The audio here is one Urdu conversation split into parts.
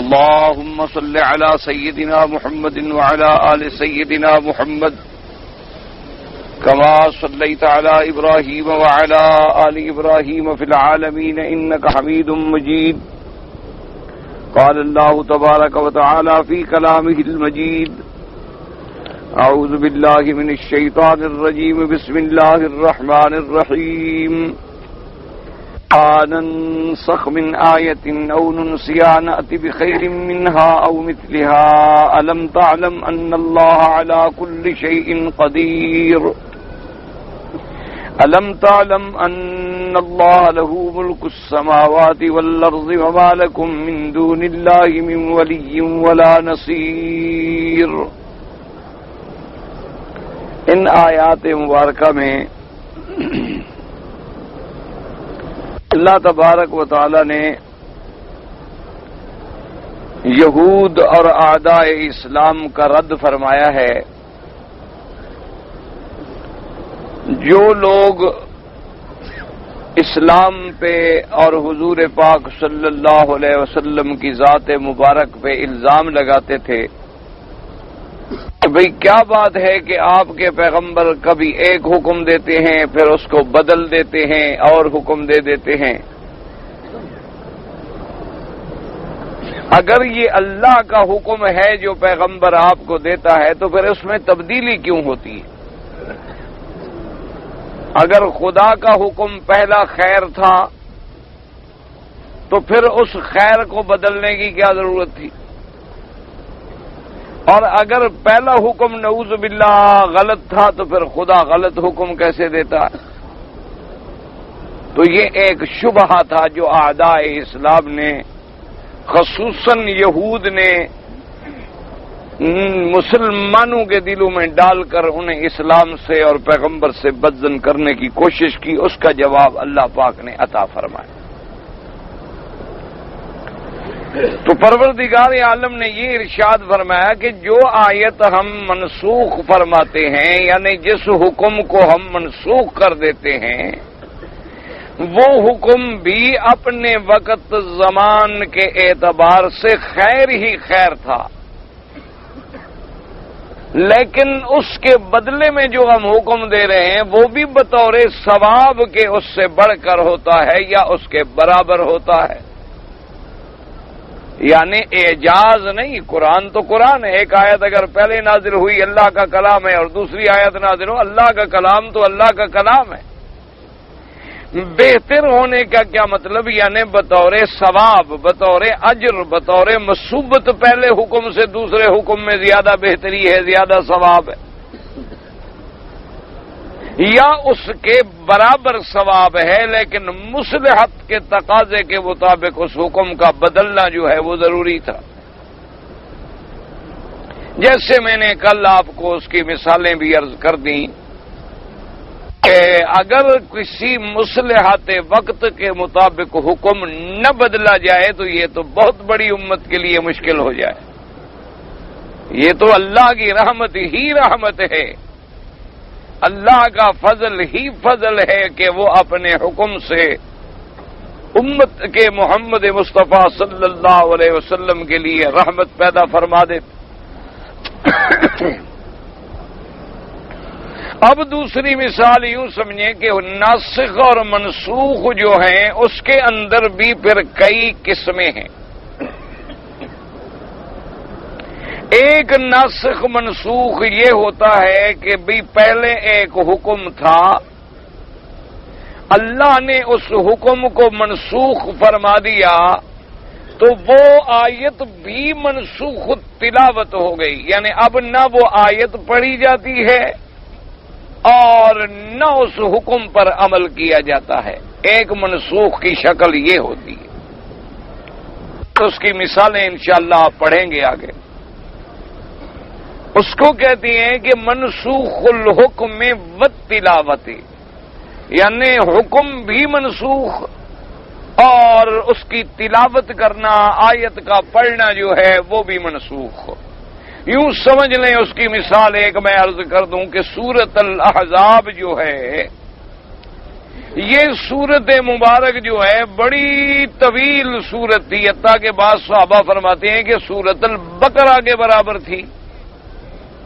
اللهم صل على سيدنا محمد وعلى آل سيدنا محمد كما صليت على إبراهيم وعلى آل إبراهيم في العالمين إنك حميد مجيد. قال الله تبارك وتعالى في كلامه المجيد: أعوذ بالله من الشيطان الرجيم. بسم الله الرحمن الرحيم. ننسخ من آية أو ننسها نأتي بخير منها أو مثلها ألم تعلم أن الله على كل شيء قدير ألم تعلم أن الله له ملك السماوات والأرض وما لكم من دون الله من ولي ولا نصير. ان آیات مبارکہ میں اللہ تبارک و تعالی نے یہود اور اعداء اسلام کا رد فرمایا ہے. جو لوگ اسلام پہ اور حضور پاک صلی اللہ علیہ وسلم کی ذات مبارک پہ الزام لگاتے تھے کہ بھئی کیا بات ہے کہ آپ کے پیغمبر کبھی ایک حکم دیتے ہیں پھر اس کو بدل دیتے ہیں اور حکم دے دیتے ہیں. اگر یہ اللہ کا حکم ہے جو پیغمبر آپ کو دیتا ہے تو پھر اس میں تبدیلی کیوں ہوتی ہے؟ اگر خدا کا حکم پہلا خیر تھا تو پھر اس خیر کو بدلنے کی کیا ضرورت تھی؟ اور اگر پہلا حکم نعوذ باللہ غلط تھا تو پھر خدا غلط حکم کیسے دیتا ہے؟ تو یہ ایک شبہہ تھا جو اعداء اسلام نے خصوصاً یہود نے مسلمانوں کے دلوں میں ڈال کر انہیں اسلام سے اور پیغمبر سے بدزن کرنے کی کوشش کی. اس کا جواب اللہ پاک نے عطا فرمایا. تو پروردگار عالم نے یہ ارشاد فرمایا کہ جو آیت ہم منسوخ فرماتے ہیں یعنی جس حکم کو ہم منسوخ کر دیتے ہیں وہ حکم بھی اپنے وقت زمان کے اعتبار سے خیر ہی خیر تھا، لیکن اس کے بدلے میں جو ہم حکم دے رہے ہیں وہ بھی بطور ثواب کے اس سے بڑھ کر ہوتا ہے یا اس کے برابر ہوتا ہے. یعنی اعجاز نہیں. قرآن تو قرآن ہے. ایک آیت اگر پہلے نازل ہوئی اللہ کا کلام ہے اور دوسری آیت نازل ہو اللہ کا کلام تو اللہ کا کلام ہے. بہتر ہونے کا کیا مطلب؟ یعنی بطور ثواب، بطور اجر، بطور مثوبت پہلے حکم سے دوسرے حکم میں زیادہ بہتری ہے، زیادہ ثواب ہے، یا اس کے برابر ثواب ہے لیکن مصلحت کے تقاضے کے مطابق اس حکم کا بدلنا جو ہے وہ ضروری تھا. جیسے میں نے کل آپ کو اس کی مثالیں بھی عرض کر دیں کہ اگر کسی مصلحت وقت کے مطابق حکم نہ بدلا جائے تو یہ تو بہت بڑی امت کے لیے مشکل ہو جائے. یہ تو اللہ کی رحمت ہی رحمت ہے، اللہ کا فضل ہی فضل ہے کہ وہ اپنے حکم سے امت کے محمد مصطفیٰ صلی اللہ علیہ وسلم کے لیے رحمت پیدا فرما دیتے. اب دوسری مثال یوں سمجھیں کہ ناسخ اور منسوخ جو ہیں اس کے اندر بھی پھر کئی قسمیں ہیں. ایک ناسخ منسوخ یہ ہوتا ہے کہ بھی پہلے ایک حکم تھا، اللہ نے اس حکم کو منسوخ فرما دیا تو وہ آیت بھی منسوخ تلاوت ہو گئی. یعنی اب نہ وہ آیت پڑھی جاتی ہے اور نہ اس حکم پر عمل کیا جاتا ہے. ایک منسوخ کی شکل یہ ہوتی ہے. اس کی مثالیں انشاءاللہ آپ پڑھیں گے آگے. اس کو کہتی ہیں کہ منسوخ الحکم والتلاوت، یعنی حکم بھی منسوخ اور اس کی تلاوت کرنا، آیت کا پڑھنا جو ہے وہ بھی منسوخ. یوں سمجھ لیں اس کی مثال ایک میں عرض کر دوں کہ سورۃ الاحزاب جو ہے یہ سورت مبارک جو ہے بڑی طویل سورت تھی، حتیٰ کہ بعض صحابہ فرماتے ہیں کہ سورت البقرہ کے برابر تھی،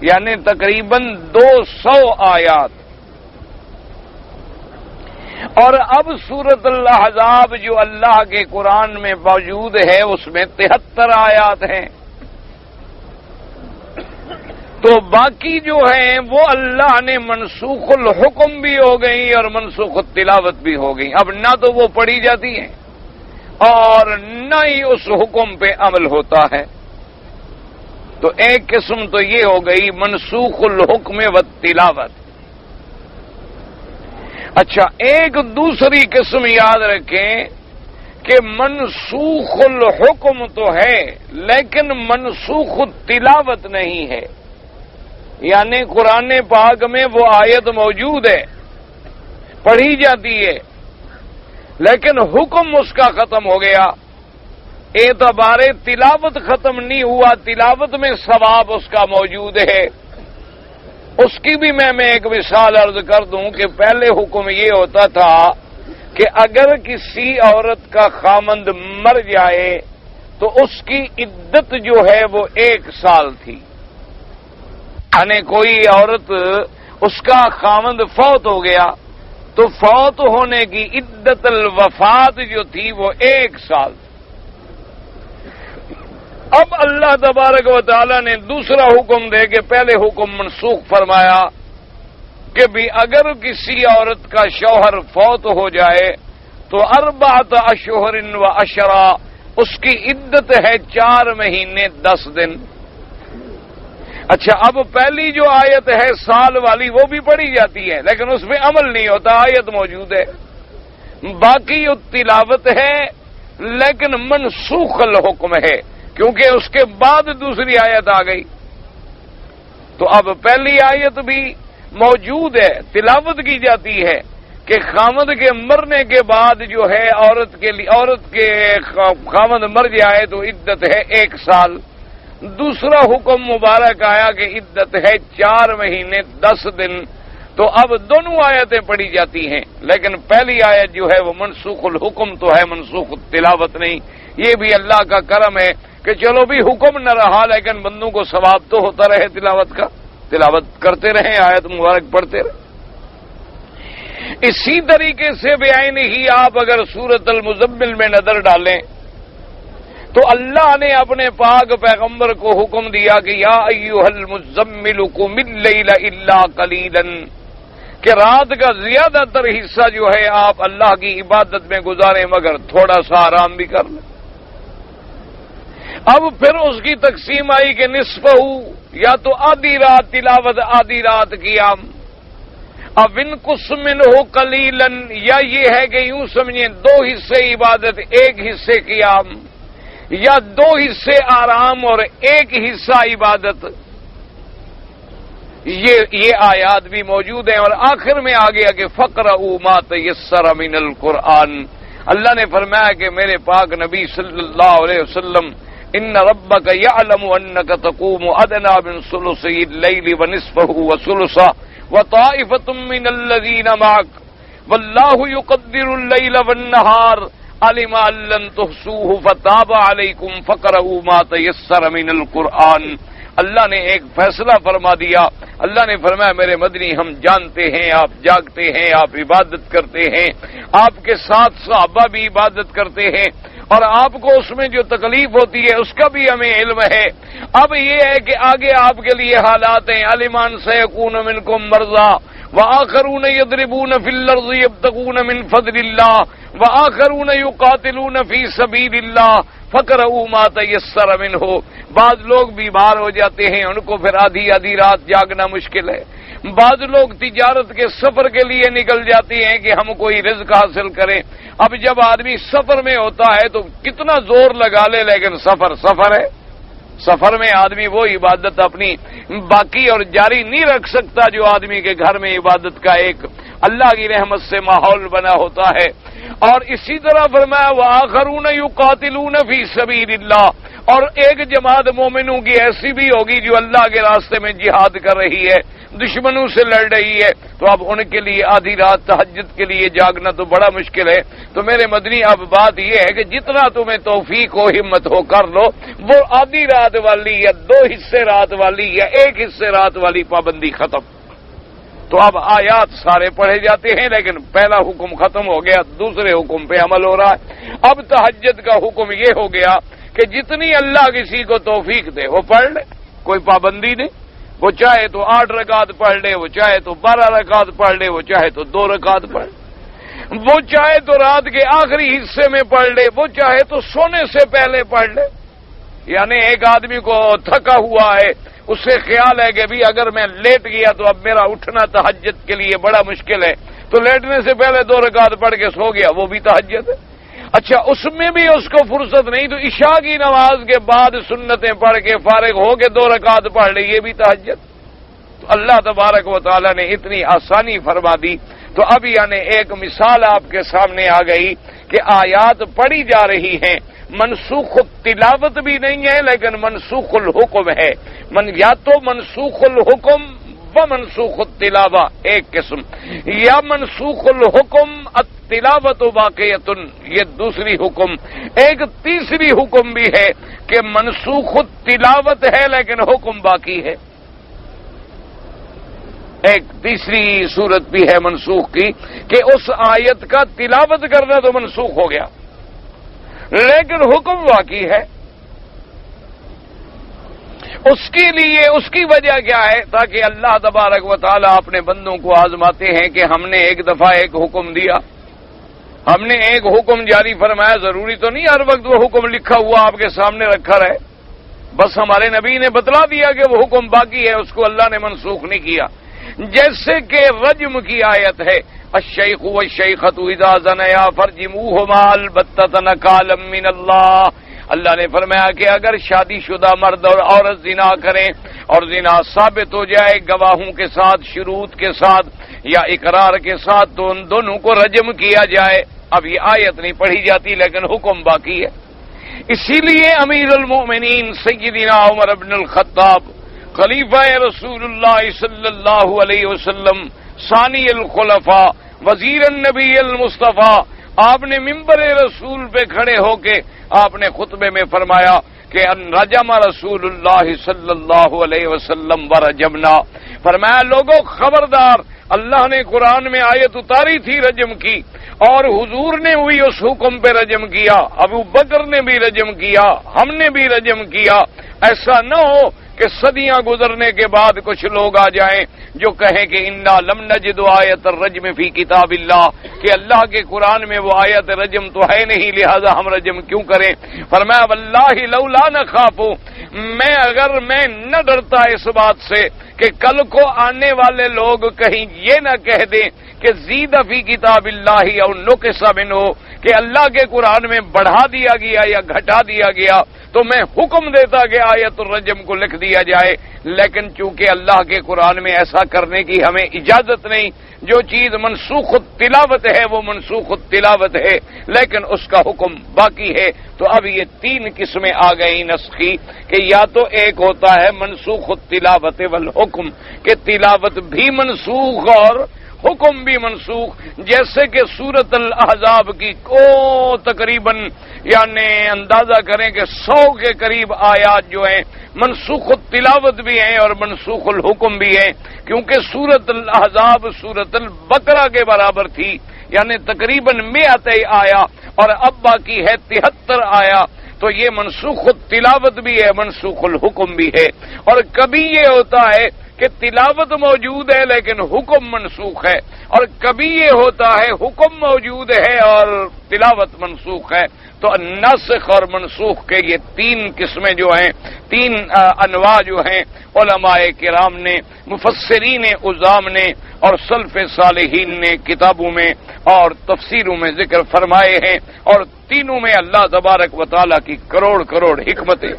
یعنی تقریباً 200 آیات۔ اور اب سورت الاحزاب جو اللہ کے قرآن میں موجود ہے اس میں 73 آیات ہیں، تو باقی جو ہیں وہ اللہ نے منسوخ الحکم بھی ہو گئی اور منسوخ التلاوت بھی ہو گئی۔ اب نہ تو وہ پڑھی جاتی ہیں اور نہ ہی اس حکم پہ عمل ہوتا ہے۔ تو ایک قسم تو یہ ہو گئی منسوخ الحکم والتلاوت۔ اچھا، ایک دوسری قسم یاد رکھیں کہ منسوخ الحکم تو ہے لیکن منسوخ التلاوت نہیں ہے، یعنی قرآن پاک میں وہ آیت موجود ہے، پڑھی جاتی ہے، لیکن حکم اس کا ختم ہو گیا، اعتبار تلاوت ختم نہیں ہوا، تلاوت میں ثواب اس کا موجود ہے۔ اس کی بھی میں ایک مثال عرض کر دوں کہ پہلے حکم یہ ہوتا تھا کہ اگر کسی عورت کا خامند مر جائے تو اس کی عدت جو ہے وہ 1 سال تھی، یعنی کوئی عورت اس کا خامند فوت ہو گیا تو فوت ہونے کی عدت الوفات جو تھی وہ 1 سال تھی۔ اب اللہ تبارک و تعالی نے دوسرا حکم دے کے پہلے حکم منسوخ فرمایا کہ بھی اگر کسی عورت کا شوہر فوت ہو جائے تو 4 اشہر و عشرہ، اس کی عدت ہے 4 مہینے 10 دن۔ اچھا، اب پہلی جو آیت ہے سال والی وہ بھی پڑھی جاتی ہے لیکن اس میں عمل نہیں ہوتا، آیت موجود ہے، باقی تلاوت ہے لیکن منسوخ الحکم ہے کیونکہ اس کے بعد دوسری آیت آ گئی۔ تو اب پہلی آیت بھی موجود ہے، تلاوت کی جاتی ہے کہ خامد کے مرنے کے بعد جو ہے عورت کے خامد مر جائے تو عدت ہے 1 سال۔ دوسرا حکم مبارک آیا کہ عدت ہے 4 مہینے 10 دن۔ تو اب دونوں آیتیں پڑھی جاتی ہیں لیکن پہلی آیت جو ہے وہ منسوخ الحکم تو ہے، منسوخ التلاوت نہیں۔ یہ بھی اللہ کا کرم ہے کہ چلو بھی حکم نہ رہا لیکن بندوں کو ثواب تو ہوتا رہے تلاوت کا، تلاوت کرتے رہیں، آیت مبارک پڑھتے رہیں۔ اسی طریقے سے بعین ہی آپ اگر سورۃ المزمل میں نظر ڈالیں تو اللہ نے اپنے پاک پیغمبر کو حکم دیا کہ یا ایھا المزمل قم اللیل الا قلیلا، کہ رات کا زیادہ تر حصہ جو ہے آپ اللہ کی عبادت میں گزاریں مگر تھوڑا سا آرام بھی کر لیں۔ اب پھر اس کی تقسیم آئی کہ نصف یا تو آدھی رات تلاوت آدھی رات قیام، اب انقص منہ قلیلا، یا یہ ہے کہ یوں سمجھیں 2 حصے عبادت 1 حصے قیام، یا 2 حصے آرام اور 1 حصہ عبادت۔ یہ آیات بھی موجود ہیں اور آخر میں آ گیا کہ فقرؤوا ما تیسر من القرآن۔ اللہ نے فرمایا کہ میرے پاک نبی صلی اللہ علیہ وسلم ان ربک یعلم انک تقوم ادنی من ثلثی اللیل ونصفہ وثلثہ وطائفۃ من الذین معک واللہ یقدر اللیل والنہار علم ان لن تحصوہ فتاب علیکم فقرؤوا ما تیسر من القرآن۔ اللہ نے ایک فیصلہ فرما دیا، اللہ نے فرمایا میرے مدنی ہم جانتے ہیں آپ جاگتے ہیں، آپ عبادت کرتے ہیں، آپ کے ساتھ صحابہ بھی عبادت کرتے ہیں اور آپ کو اس میں جو تکلیف ہوتی ہے اس کا بھی ہمیں علم ہے۔ اب یہ ہے کہ آگے آپ کے لیے حالات ہیں، علیمان سیکون منکم مرضی وآخرون یضربون فی الارض یبتغون من فضل اللہ وآخرون یقاتلون فی سبیل اللہ فقرؤوا ما تیسر منہ۔ بعض لوگ بیمار ہو جاتے ہیں، ان کو پھر آدھی رات جاگنا مشکل ہے۔ بعض لوگ تجارت کے سفر کے لیے نکل جاتے ہیں کہ ہم کوئی رزق حاصل کریں۔ اب جب آدمی سفر میں ہوتا ہے تو کتنا زور لگا لے لیکن سفر ہے، سفر میں آدمی وہ عبادت اپنی باقی اور جاری نہیں رکھ سکتا جو آدمی کے گھر میں عبادت کا ایک اللہ کی رحمت سے ماحول بنا ہوتا ہے۔ اور اسی طرح فرمایا وآخرون یقاتلون فی سبیل اللہ، اور ایک جماعت مومنوں کی ایسی بھی ہوگی جو اللہ کے راستے میں جہاد کر رہی ہے، دشمنوں سے لڑ رہی ہے، تو اب ان کے لیے آدھی رات تہجد کے لیے جاگنا تو بڑا مشکل ہے۔ تو میرے مدنی اب بات یہ ہے کہ جتنا تمہیں توفیق ہو ہمت ہو کر لو، وہ آدھی رات والی یا 2 حصے رات والی یا 1 حصے رات والی پابندی ختم۔ تو اب آیات سارے پڑھے جاتے ہیں، لیکن پہلا حکم ختم ہو گیا، دوسرے حکم پہ عمل ہو رہا ہے۔ اب تہجد کا حکم یہ ہو گیا کہ جتنی اللہ کسی کو توفیق دے وہ پڑھ لے، کوئی پابندی نہیں۔ وہ چاہے تو 8 رکعت پڑھ لے، وہ چاہے تو 12 رکعت پڑھ لے، وہ چاہے تو 2 رکعت پڑھ لے، وہ چاہے تو رات کے آخری حصے میں پڑھ لے، وہ چاہے تو سونے سے پہلے پڑھ لے۔ یعنی ایک آدمی کو تھکا ہوا ہے، اس سے خیال ہے کہ بھی اگر میں لیٹ گیا تو اب میرا اٹھنا تہجد کے لیے بڑا مشکل ہے، تو لیٹنے سے پہلے 2 رکعت پڑھ کے سو گیا، وہ بھی تہجد ہے۔ اچھا، اس میں بھی اس کو فرصت نہیں تو عشاء کی نماز کے بعد سنتیں پڑھ کے فارغ ہو کے 2 رکعت پڑھ لے، یہ بھی تہجد۔ تو اللہ تبارک و تعالی نے اتنی آسانی فرما دی۔ تو اب یعنی ایک مثال آپ کے سامنے آ گئی کہ آیات پڑھی جا رہی ہیں، منسوخ التلاوت بھی نہیں ہے لیکن منسوخ الحکم ہے۔ یا تو منسوخ الحکم و منسوخ التلاوہ ایک قسم، یا منسوخ الحکم التلاوت باقیۃ، یہ دوسری حکم۔ ایک تیسری حکم بھی ہے کہ منسوخ التلاوت ہے لیکن حکم باقی ہے۔ ایک تیسری صورت بھی ہے منسوخ کی کہ اس آیت کا تلاوت کرنا تو منسوخ ہو گیا لیکن حکم باقی ہے۔ اس کے لیے اس کی وجہ کیا ہے؟ تاکہ اللہ تبارک و تعالی اپنے بندوں کو آزماتے ہیں کہ ہم نے ایک دفعہ ایک حکم دیا، ہم نے ایک حکم جاری فرمایا، ضروری تو نہیں ہر وقت وہ حکم لکھا ہوا آپ کے سامنے رکھا رہے، بس ہمارے نبی نے بتلا دیا کہ وہ حکم باقی ہے، اس کو اللہ نے منسوخ نہیں کیا۔ جیسے کہ رجم کی آیت ہے، الشیخ والشیخۃ اذا زنیا فرجموہما البتۃ نکالا من اللہ۔ اللہ نے فرمایا کہ اگر شادی شدہ مرد اور عورت زنا کریں اور زنا ثابت ہو جائے گواہوں کے ساتھ، شروط کے ساتھ یا اقرار کے ساتھ، تو ان دونوں کو رجم کیا جائے۔ اب یہ آیت نہیں پڑھی جاتی لیکن حکم باقی ہے۔ اسی لیے امیر المومنین سیدنا عمر بن الخطاب، خلیفہ رسول اللہ صلی اللہ علیہ وسلم، ثانی الخلفاء، وزیر النبی المصطفیٰ، آپ نے ممبر رسول پہ کھڑے ہو کے آپ نے خطبے میں فرمایا کہ ان رجم رسول اللہ صلی اللہ علیہ وسلم ورجمنا، فرمایا لوگوں خبردار، اللہ نے قرآن میں آیت اتاری تھی رجم کی، اور حضور نے ہوئی اس حکم پہ رجم کیا، ابو بکر نے بھی رجم کیا، ہم نے بھی رجم کیا۔ ایسا نہ ہو کہ صدیاں گزرنے کے بعد کچھ لوگ آ جائیں جو کہیں کہ انا لم نجد آیت الرجم فی کتاب اللہ، کہ اللہ کے قرآن میں وہ آیت رجم تو ہے نہیں لہذا ہم رجم کیوں کریں۔ فرمایا واللہ لولا نخاف، اگر میں نہ ڈرتا اس بات سے کہ کل کو آنے والے لوگ کہیں یہ نہ کہہ دیں کہ زید فی کتاب اللہ او نقص منہ، کہ اللہ کے قرآن میں بڑھا دیا گیا یا گھٹا دیا گیا، تو میں حکم دیتا کہ آیت الرجم کو لکھ دیا جائے، لیکن چونکہ اللہ کے قرآن میں ایسا کرنے کی ہمیں اجازت نہیں، جو چیز منسوخ التلاوت ہے وہ منسوخ التلاوت ہے لیکن اس کا حکم باقی ہے۔ تو اب یہ 3 قسمیں آ گئی نسخی، کہ یا تو ایک ہوتا ہے منسوخ التلاوت والحکم، کہ تلاوت بھی منسوخ اور حکم بھی منسوخ، جیسے کہ سورۃ الاحزاب کی تقریباً یعنی اندازہ کریں کہ 100 کے قریب آیات جو ہیں منسوخ التلاوت بھی ہیں اور منسوخ الحکم بھی ہیں، کیونکہ سورۃ الاحزاب سورۃ البقرہ کے برابر تھی، یعنی تقریباً 100 آیا اور اب باقی ہے 73 آیا۔ تو یہ منسوخ التلاوت بھی ہے، منسوخ الحکم بھی ہے۔ اور کبھی یہ ہوتا ہے کہ تلاوت موجود ہے لیکن حکم منسوخ ہے، اور کبھی یہ ہوتا ہے حکم موجود ہے اور تلاوت منسوخ ہے۔ تو ناسخ اور منسوخ کے یہ 3 قسمیں جو ہیں، 3 انواع جو ہیں، علماء کرام نے، مفسرین عظام نے اور سلف صالحین نے کتابوں میں اور تفسیروں میں ذکر فرمائے ہیں، اور تینوں میں اللہ تبارک و تعالیٰ کی کروڑ کروڑ حکمتیں۔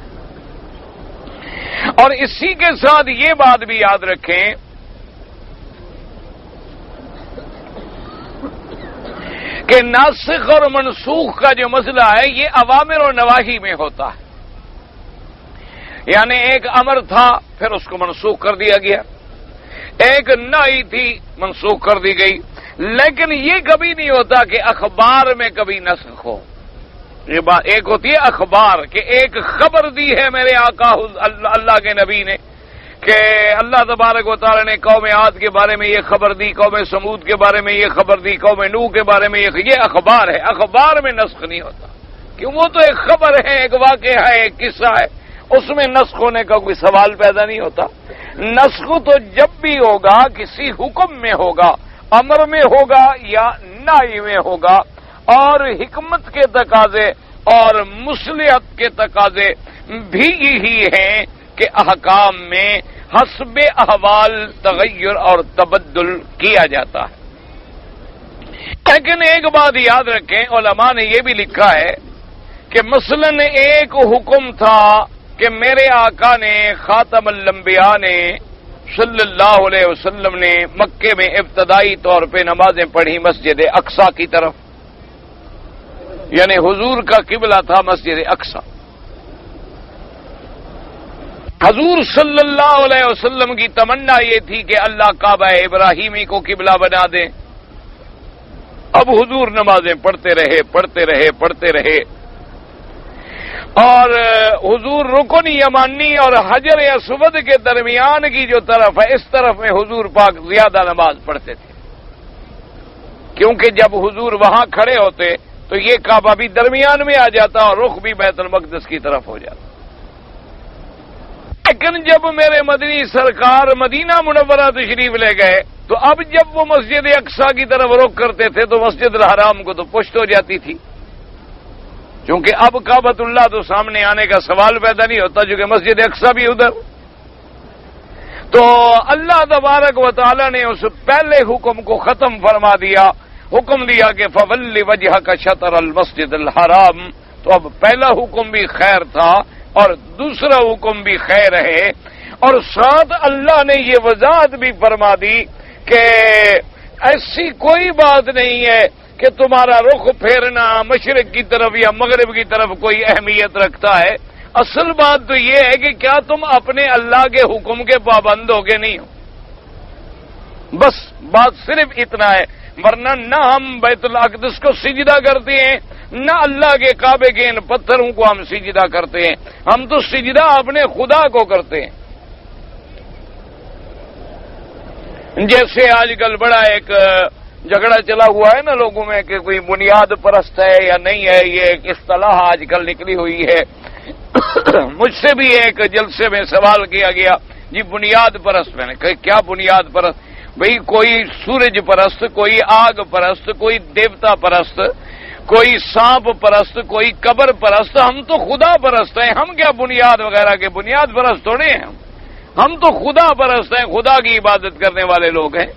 اور اسی کے ساتھ یہ بات بھی یاد رکھیں کہ ناسخ اور منسوخ کا جو مسئلہ ہے یہ اوامر و نواہی میں ہوتا ہے، یعنی ایک امر تھا پھر اس کو منسوخ کر دیا گیا، ایک نہی تھی منسوخ کر دی گئی، لیکن یہ کبھی نہیں ہوتا کہ اخبار میں کبھی نسخ ہو۔ یہ بات ایک ہوتی ہے اخبار، کہ ایک خبر دی ہے میرے آقا اللہ کے نبی نے کہ اللہ تبارک و تعالی نے قوم عاد کے بارے میں یہ خبر دی، قوم سمود کے بارے میں یہ خبر دی، قوم نوح کے بارے میں یہ اخبار ہے۔ اخبار میں نسخ نہیں ہوتا، کہ وہ تو ایک خبر ہے، ایک واقعہ ہے، ایک قصہ ہے، اس میں نسخ ہونے کا کوئی سوال پیدا نہیں ہوتا۔ نسخ تو جب بھی ہوگا کسی حکم میں ہوگا، امر میں ہوگا یا نہی میں ہوگا، اور حکمت کے تقاضے اور مصلحت کے تقاضے بھی یہی ہیں کہ احکام میں حسب احوال تغیر اور تبدل کیا جاتا ہے۔ لیکن ایک بات یاد رکھیں، علماء نے یہ بھی لکھا ہے کہ مثلا ایک حکم تھا کہ میرے آقا نے خاتم الانبیاء نے صلی اللہ علیہ وسلم نے مکے میں ابتدائی طور پہ نمازیں پڑھی مسجد اقصی کی طرف، یعنی حضور کا قبلہ تھا مسجد اقصی۔ حضور صلی اللہ علیہ وسلم کی تمنا یہ تھی کہ اللہ کعبہ ابراہیمی کو قبلہ بنا دے۔ اب حضور نمازیں پڑھتے رہے اور حضور رکن یمانی اور حجر اسود کے درمیان کی جو طرف ہے اس طرف میں حضور پاک زیادہ نماز پڑھتے تھے، کیونکہ جب حضور وہاں کھڑے ہوتے تو یہ کعبہ بھی درمیان میں آ جاتا اور رخ بھی بیت المقدس کی طرف ہو جاتا۔ لیکن جب میرے مدنی سرکار مدینہ منورہ تشریف لے گئے تو اب جب وہ مسجد اقصی کی طرف رخ کرتے تھے تو مسجد الحرام کو تو پشت ہو جاتی تھی، کیونکہ اب کعبۃ اللہ تو سامنے آنے کا سوال پیدا نہیں ہوتا، جو کہ مسجد اقصی بھی ادھر۔ تو اللہ تبارک و تعالی نے اس پہلے حکم کو ختم فرما دیا، حکم دیا کہ فَوَلِّ وَجْهَكَ شَطْرَ الْمَسْجِدِ الْحَرَامِ۔ تو اب پہلا حکم بھی خیر تھا اور دوسرا حکم بھی خیر ہے، اور ساتھ اللہ نے یہ وضاحت بھی فرما دی کہ ایسی کوئی بات نہیں ہے کہ تمہارا رخ پھیرنا مشرق کی طرف یا مغرب کی طرف کوئی اہمیت رکھتا ہے۔ اصل بات تو یہ ہے کہ کیا تم اپنے اللہ کے حکم کے پابند ہو کے نہیں ہو، بس بات صرف اتنا ہے۔ ورنہ نہ ہم بیت الاقدس کو سجدہ کرتے ہیں، نہ اللہ کے کعبے کے ان پتھروں کو ہم سجدہ کرتے ہیں، ہم تو سجدہ اپنے خدا کو کرتے ہیں۔ جیسے آج کل بڑا ایک جھگڑا چلا ہوا ہے نا لوگوں میں کہ کوئی بنیاد پرست ہے یا نہیں ہے، یہ ایک اصطلاح آج کل نکلی ہوئی ہے۔ مجھ سے بھی ایک جلسے میں سوال کیا گیا، جی بنیاد پرست، میں نے کہا کیا بنیاد پرست؟ بھئی کوئی سورج پرست، کوئی آگ پرست، کوئی دیوتا پرست، کوئی سانپ پرست، کوئی قبر پرست، ہم تو خدا پرست ہیں، ہم کیا بنیاد وغیرہ کے بنیاد پرست تھوڑے ہیں، ہم تو خدا پرست ہیں، خدا کی عبادت کرنے والے لوگ ہیں،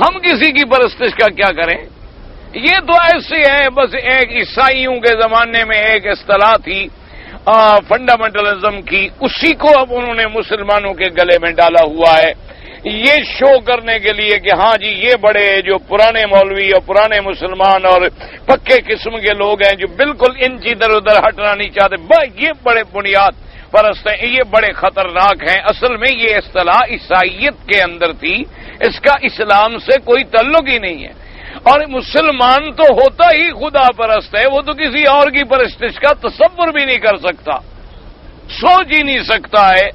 ہم کسی کی پرستش کا کیا کریں؟ یہ تو ایسے ہیں، بس ایک عیسائیوں کے زمانے میں ایک اصطلاح تھی فنڈامنٹلزم کی، اسی کو اب انہوں نے مسلمانوں کے گلے میں ڈالا ہوا ہے، یہ شو کرنے کے لیے کہ ہاں جی یہ بڑے جو پرانے مولوی اور پرانے مسلمان اور پکے قسم کے لوگ ہیں جو بالکل انچ ادھر ادھر ہٹنا نہیں چاہتے، یہ بڑے بنیاد پرست ہیں، یہ بڑے خطرناک ہیں۔ اصل میں یہ اصطلاح عیسائیت کے اندر تھی، اس کا اسلام سے کوئی تعلق ہی نہیں ہے، اور مسلمان تو ہوتا ہی خدا پرست ہے، وہ تو کسی اور کی پرستش کا تصور بھی نہیں کر سکتا، سوچ ہی نہیں سکتا ہے،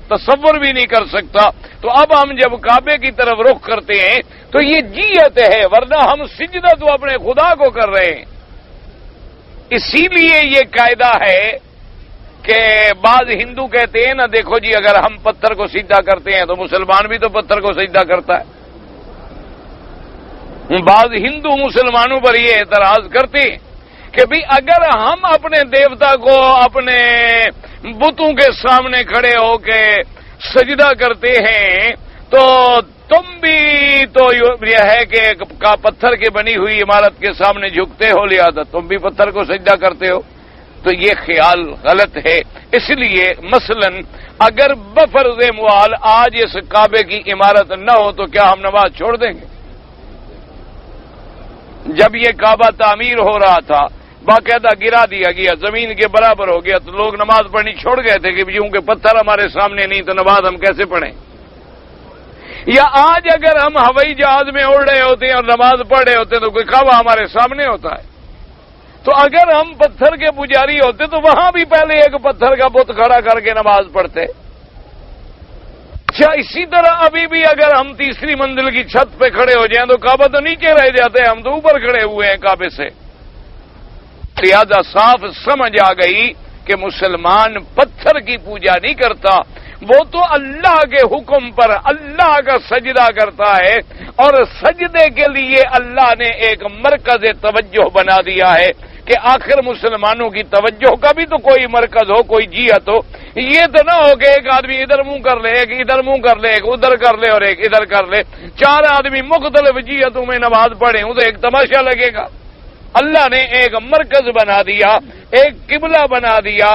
تصور بھی نہیں کر سکتا۔ تو اب ہم جب کعبے کی طرف رخ کرتے ہیں تو یہ جیت ہے، ورنہ ہم سجدہ تو اپنے خدا کو کر رہے ہیں۔ اسی لیے یہ قاعدہ ہے کہ بعض ہندو کہتے ہیں نا، دیکھو جی اگر ہم پتھر کو سجدہ کرتے ہیں تو مسلمان بھی تو پتھر کو سجدہ کرتا ہے۔ بعض ہندو مسلمانوں پر یہ اعتراض کرتے ہیں کہ بھی اگر ہم اپنے دیوتا کو اپنے بتوں کے سامنے کھڑے ہو کے سجدہ کرتے ہیں تو تم بھی تو یہ ہے کہ پتھر کی بنی ہوئی عمارت کے سامنے جھکتے ہو، لہذا تم بھی پتھر کو سجدہ کرتے ہو، تو یہ خیال غلط ہے۔ اس لیے مثلا اگر بفرض محال آج اس کعبے کی عمارت نہ ہو تو کیا ہم نماز چھوڑ دیں گے؟ جب یہ کعبہ تعمیر ہو رہا تھا باقاعدہ گرا دیا گیا، زمین کے برابر ہو گیا، تو لوگ نماز پڑھنی چھوڑ گئے تھے کہ کیونکہ پتھر ہمارے سامنے نہیں تو نماز ہم کیسے پڑھیں؟ یا آج اگر ہم ہوائی جہاز میں اڑ رہے ہوتے ہیں اور نماز پڑھ رہے ہوتے ہیں تو کوئی کعبہ ہمارے سامنے ہوتا ہے؟ تو اگر ہم پتھر کے پجاری ہوتے تو وہاں بھی پہلے ایک پتھر کا بت کھڑا کر کے نماز پڑھتے۔ اچھا، اسی طرح ابھی بھی اگر ہم تیسری منزل کی چھت پہ کھڑے ہو جائیں تو کعبہ تو نیچے رہ جاتے ہیں، ہم تو اوپر کھڑے ہوئے ہیں کعبے سے۔ لہذا صاف سمجھ آ گئی کہ مسلمان پتھر کی پوجا نہیں کرتا، وہ تو اللہ کے حکم پر اللہ کا سجدہ کرتا ہے، اور سجدے کے لیے اللہ نے ایک مرکز توجہ بنا دیا ہے کہ آخر مسلمانوں کی توجہ کا بھی تو کوئی مرکز ہو، کوئی جہت ہو۔ یہ تو نہ ہو کہ ایک آدمی ادھر منہ کر لے، ایک ادھر منہ کر لے، ایک ادھر کر لے اور ایک ادھر کر لے، چار آدمی مختلف جہتوں میں نماز پڑھیں تو ایک تماشا لگے گا۔ اللہ نے ایک مرکز بنا دیا، ایک قبلہ بنا دیا،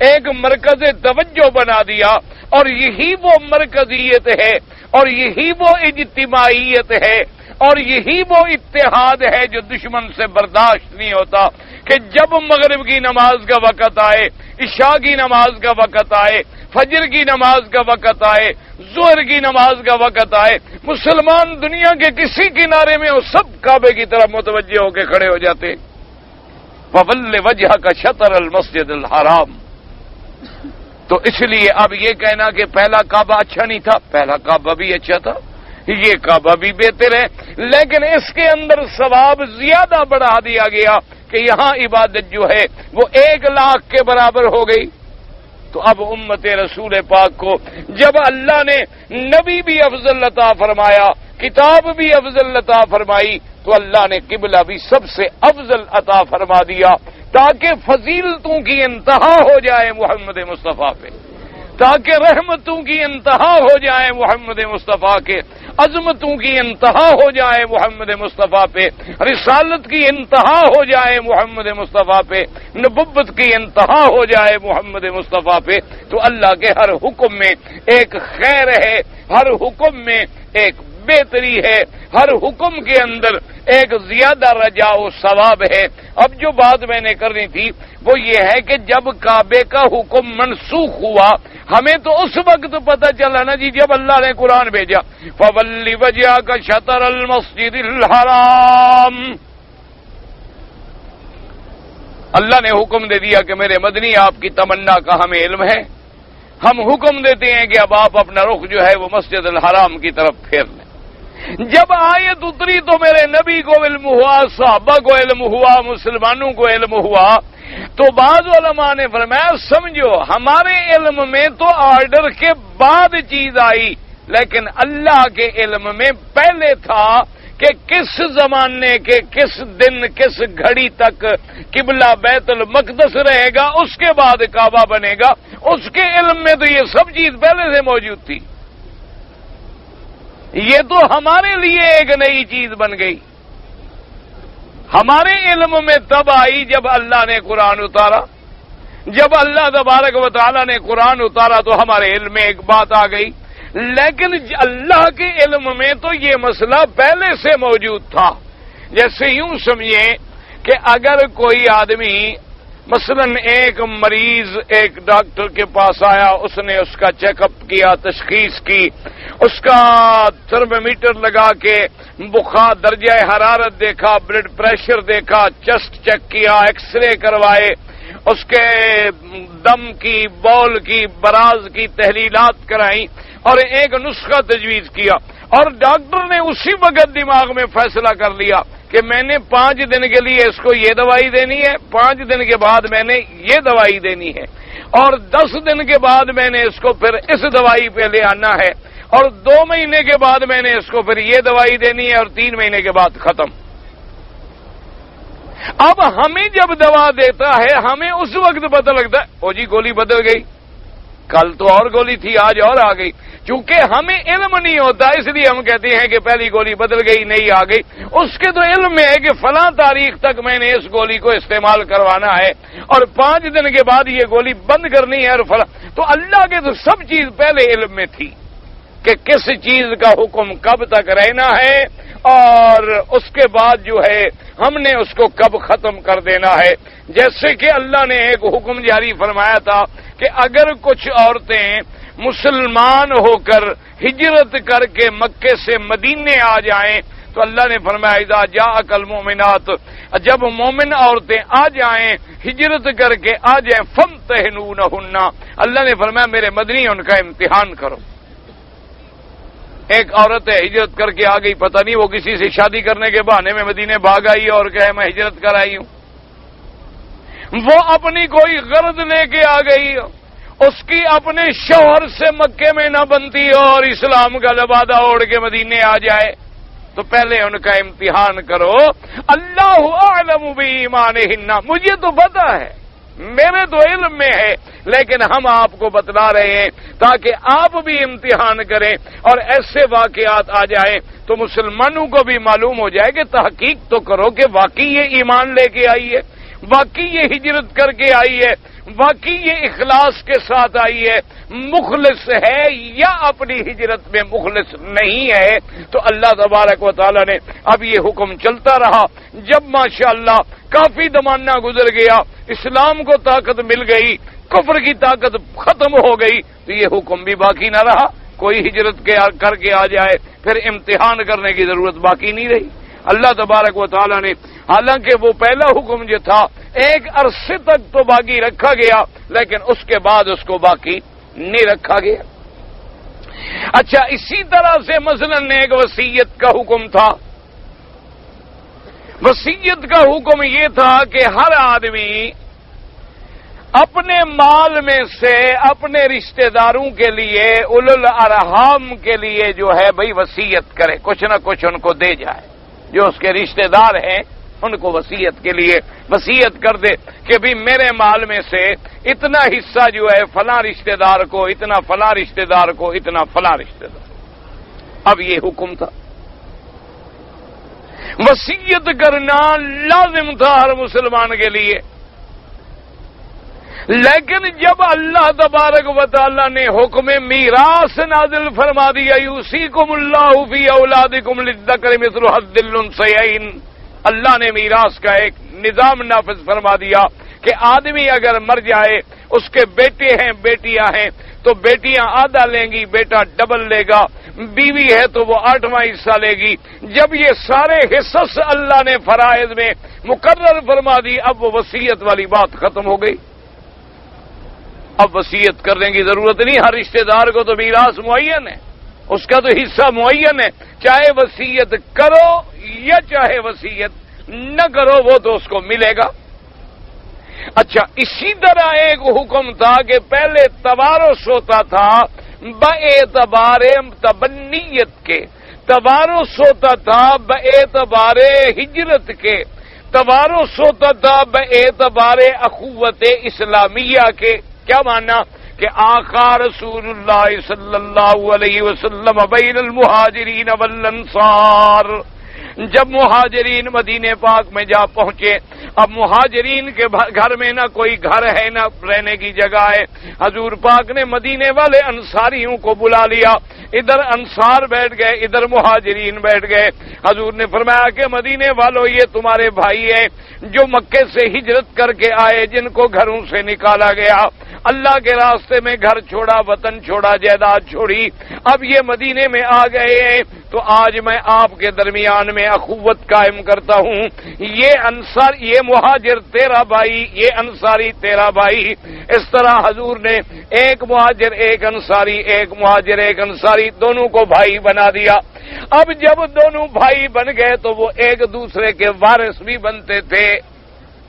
ایک مرکز توجہ بنا دیا، اور یہی وہ مرکزیت ہے، اور یہی وہ اجتماعیت ہے، اور یہی وہ اتحاد ہے جو دشمن سے برداشت نہیں ہوتا کہ جب مغرب کی نماز کا وقت آئے، عشاء کی نماز کا وقت آئے، فجر کی نماز کا وقت آئے، ظہر کی نماز کا وقت آئے، مسلمان دنیا کے کسی کنارے میں وہ سب کعبے کی طرف متوجہ ہو کے کھڑے ہو جاتے۔ فَوَلِّ وَجْهَكَ شَطْرَ الْمَسْجِدِ الْحَرَامِ۔ تو اس لیے اب یہ کہنا کہ پہلا کعبہ اچھا نہیں تھا، پہلا کعبہ بھی اچھا تھا، یہ کعبہ بھی بہتر ہے، لیکن اس کے اندر ثواب زیادہ بڑھا دیا گیا کہ یہاں عبادت جو ہے وہ 1,00,000 کے برابر ہو گئی۔ تو اب امت رسول پاک کو جب اللہ نے نبی بھی افضل عطا فرمایا، کتاب بھی افضل عطا فرمائی، تو اللہ نے قبلہ بھی سب سے افضل عطا فرما دیا تاکہ فضیلتوں کی انتہا ہو جائے محمد مصطفیٰ پہ، تاکہ رحمتوں کی انتہا ہو جائے محمد مصطفیٰ کے، عظمتوں کی انتہا ہو جائے محمد مصطفیٰ پہ، رسالت کی انتہا ہو جائے محمد مصطفیٰ پہ، نبوت کی انتہا ہو جائے محمد مصطفیٰ پہ۔ تو اللہ کے ہر حکم میں ایک خیر ہے، ہر حکم میں ایک بہتری ہے، ہر حکم کے اندر ایک زیادہ رجاء و ثواب ہے۔ اب جو بات میں نے کرنی تھی وہ یہ ہے کہ جب کعبے کا حکم منسوخ ہوا، ہمیں تو اس وقت پتہ چلا نا جی جب اللہ نے قرآن بھیجا، فَوَلِّ وَجْهَكَ شَطْرَ الْمَسْجِدِ الْحَرَامِ۔ اللہ نے حکم دے دیا کہ میرے مدنی آپ کی تمنا کا ہمیں علم ہے، ہم حکم دیتے ہیں کہ اب آپ اپنا رخ جو ہے وہ مسجد الحرام کی طرف پھیر لیں۔ جب آیت اتری تو میرے نبی کو علم ہوا، صحابہ کو علم ہوا، مسلمانوں کو علم ہوا، تو بعض علماء نے فرمایا سمجھو ہمارے علم میں تو آرڈر کے بعد چیز آئی، لیکن اللہ کے علم میں پہلے تھا کہ کس زمانے کے کس دن کس گھڑی تک قبلہ بیت المقدس رہے گا، اس کے بعد کعبہ بنے گا۔ اس کے علم میں تو یہ سب چیز پہلے سے موجود تھی، یہ تو ہمارے لیے ایک نئی چیز بن گئی۔ ہمارے علم میں تب آئی جب اللہ نے قرآن اتارا، جب اللہ تبارک و تعالی نے قرآن اتارا تو ہمارے علم میں ایک بات آ گئی، لیکن اللہ کے علم میں تو یہ مسئلہ پہلے سے موجود تھا۔ جیسے یوں سمجھیں کہ اگر کوئی آدمی مثلا ایک مریض ایک ڈاکٹر کے پاس آیا، اس نے اس کا چیک اپ کیا، تشخیص کی، اس کا تھرمومیٹر لگا کے بخار درجہ حرارت دیکھا، بلڈ پریشر دیکھا، چیسٹ چیک کیا، ایکس رے کروائے، اس کے دم کی، بول کی، براز کی تحلیلات کرائیں اور ایک نسخہ تجویز کیا، اور ڈاکٹر نے اسی وقت دماغ میں فیصلہ کر لیا کہ میں نے 5 دن کے لیے اس کو یہ دوائی دینی ہے، 5 دن کے بعد میں نے یہ دوائی دینی ہے، اور 10 دن کے بعد میں نے اس کو پھر اس دوائی پہ لے آنا ہے، اور 2 مہینے کے بعد میں نے اس کو پھر یہ دوائی دینی ہے، اور 3 مہینے کے بعد ختم۔ اب ہمیں جب دوا دیتا ہے ہمیں اس وقت پتہ لگتا ہے او جی گولی بدل گئی، کل تو اور گولی تھی آج اور آ گئی۔ چونکہ ہمیں علم نہیں ہوتا اس لیے ہم کہتے ہیں کہ پہلی گولی بدل گئی، نئی آ گئی۔ اس کے تو علم میں ہے کہ فلاں تاریخ تک میں نے اس گولی کو استعمال کروانا ہے اور 5 دن کے بعد یہ گولی بند کرنی ہے، اور فلاں۔ تو اللہ کے تو سب چیز پہلے علم میں تھی کہ کس چیز کا حکم کب تک رہنا ہے اور اس کے بعد جو ہے ہم نے اس کو کب ختم کر دینا ہے۔ جیسے کہ اللہ نے ایک حکم جاری فرمایا تھا کہ اگر کچھ عورتیں مسلمان ہو کر ہجرت کر کے مکے سے مدینے آ جائیں تو اللہ نے فرمایا اذا جاءک المؤمنات، جب مومن عورتیں آ جائیں ہجرت کر کے آ جائیں فامتحنوہن، اللہ نے فرمایا میرے مدنی ان کا امتحان کرو۔ ایک عورت ہے ہجرت کر کے آ گئی، پتہ نہیں وہ کسی سے شادی کرنے کے بہانے میں مدینے بھاگ آئی اور کہے میں ہجرت کر آئی ہوں، وہ اپنی کوئی غرض لے کے آ گئی، اس کی اپنے شوہر سے مکے میں نہ بنتی اور اسلام کا لبادہ اوڑھ کے مدینے آ جائے تو پہلے ان کا امتحان کرو۔ اللہ اعلم بایمانہن، مجھے تو پتہ ہے، میرے تو علم میں ہے، لیکن ہم آپ کو بتلا رہے ہیں تاکہ آپ بھی امتحان کریں اور ایسے واقعات آ جائیں تو مسلمانوں کو بھی معلوم ہو جائے کہ تحقیق تو کرو کہ واقعی یہ ایمان لے کے آئی ہے، واقعی یہ ہجرت کر کے آئی ہے، واقعی یہ اخلاص کے ساتھ آئی ہے، مخلص ہے یا اپنی ہجرت میں مخلص نہیں ہے۔ تو اللہ تبارک و تعالی نے اب یہ حکم چلتا رہا، جب ماشاءاللہ کافی زمانہ گزر گیا، اسلام کو طاقت مل گئی، کفر کی طاقت ختم ہو گئی، تو یہ حکم بھی باقی نہ رہا، کوئی ہجرت کر کے آ جائے پھر امتحان کرنے کی ضرورت باقی نہیں رہی۔ اللہ تبارک و تعالی نے حالانکہ وہ پہلا حکم جو تھا ایک عرصے تک تو باقی رکھا گیا، لیکن اس کے بعد اس کو باقی نہیں رکھا گیا۔ اچھا، اسی طرح سے مثلا ایک وصیت کا حکم تھا۔ وصیت کا حکم یہ تھا کہ ہر آدمی اپنے مال میں سے اپنے رشتہ داروں کے لیے، اولو الارحام کے لیے جو ہے بھئی وصیت کرے، کچھ نہ کچھ ان کو دے جائے، جو اس کے رشتہ دار ہیں ان کو وصیت کے لیے وصیت کر دے کہ بھی میرے مال میں سے اتنا حصہ جو ہے فلاں رشتہ دار کو، اتنا فلاں رشتہ دار کو، اتنا فلاں رشتہ دار۔ اب یہ حکم تھا، وصیت کرنا لازم تھا ہر مسلمان کے لیے، لیکن جب اللہ تبارک و تعالی نے حکم میراث نازل فرما دیا، یوصیکم اللہ فی اولادکم للذکر مثل حظ الانثیین، اللہ نے میراث کا ایک نظام نافذ فرما دیا کہ آدمی اگر مر جائے، اس کے بیٹے ہیں بیٹیاں ہیں تو بیٹیاں آدھا لیں گی، بیٹا ڈبل لے گا، بیوی ہے تو وہ 8واں حصہ لے گی۔ جب یہ سارے حصص اللہ نے فرائض میں مقرر فرما دی، اب وہ وصیت والی بات ختم ہو گئی، اب وصیت کرنے کی ضرورت نہیں، ہر رشتہ دار کو تو میراث معین ہے، اس کا تو حصہ معین ہے، چاہے وصیت کرو یا چاہے وصیت نہ کرو وہ تو اس کو ملے گا۔ اچھا، اسی طرح ایک حکم تھا کہ پہلے توارث ہوتا تھا باعتبار تبنیت کے، توارث ہوتا تھا باعتبار ہجرت کے، توارث ہوتا تھا باعتبار اخوت اسلامیہ کے۔ کیا مانا کہ آقا رسول اللہ صلی اللہ علیہ وسلم بین المہاجرین والانصار، جب مہاجرین مدینے پاک میں جا پہنچے، اب مہاجرین کے گھر میں نہ کوئی گھر ہے نہ رہنے کی جگہ ہے، حضور پاک نے مدینے والے انصاریوں کو بلا لیا، ادھر انصار بیٹھ گئے، ادھر مہاجرین بیٹھ گئے۔ حضور نے فرمایا کہ مدینے والوں یہ تمہارے بھائی ہیں جو مکے سے ہجرت کر کے آئے، جن کو گھروں سے نکالا گیا، اللہ کے راستے میں گھر چھوڑا، وطن چھوڑا، جائیداد چھوڑی، اب یہ مدینے میں آ گئے ہیں، تو آج میں آپ کے درمیان میں اخوت قائم کرتا ہوں، یہ انصار، یہ مہاجر تیرا بھائی، یہ انصاری تیرا بھائی۔ اس طرح حضور نے ایک مہاجر ایک انصاری، ایک مہاجر ایک انصاری، دونوں کو بھائی بنا دیا۔ اب جب دونوں بھائی بن گئے تو وہ ایک دوسرے کے وارث بھی بنتے تھے۔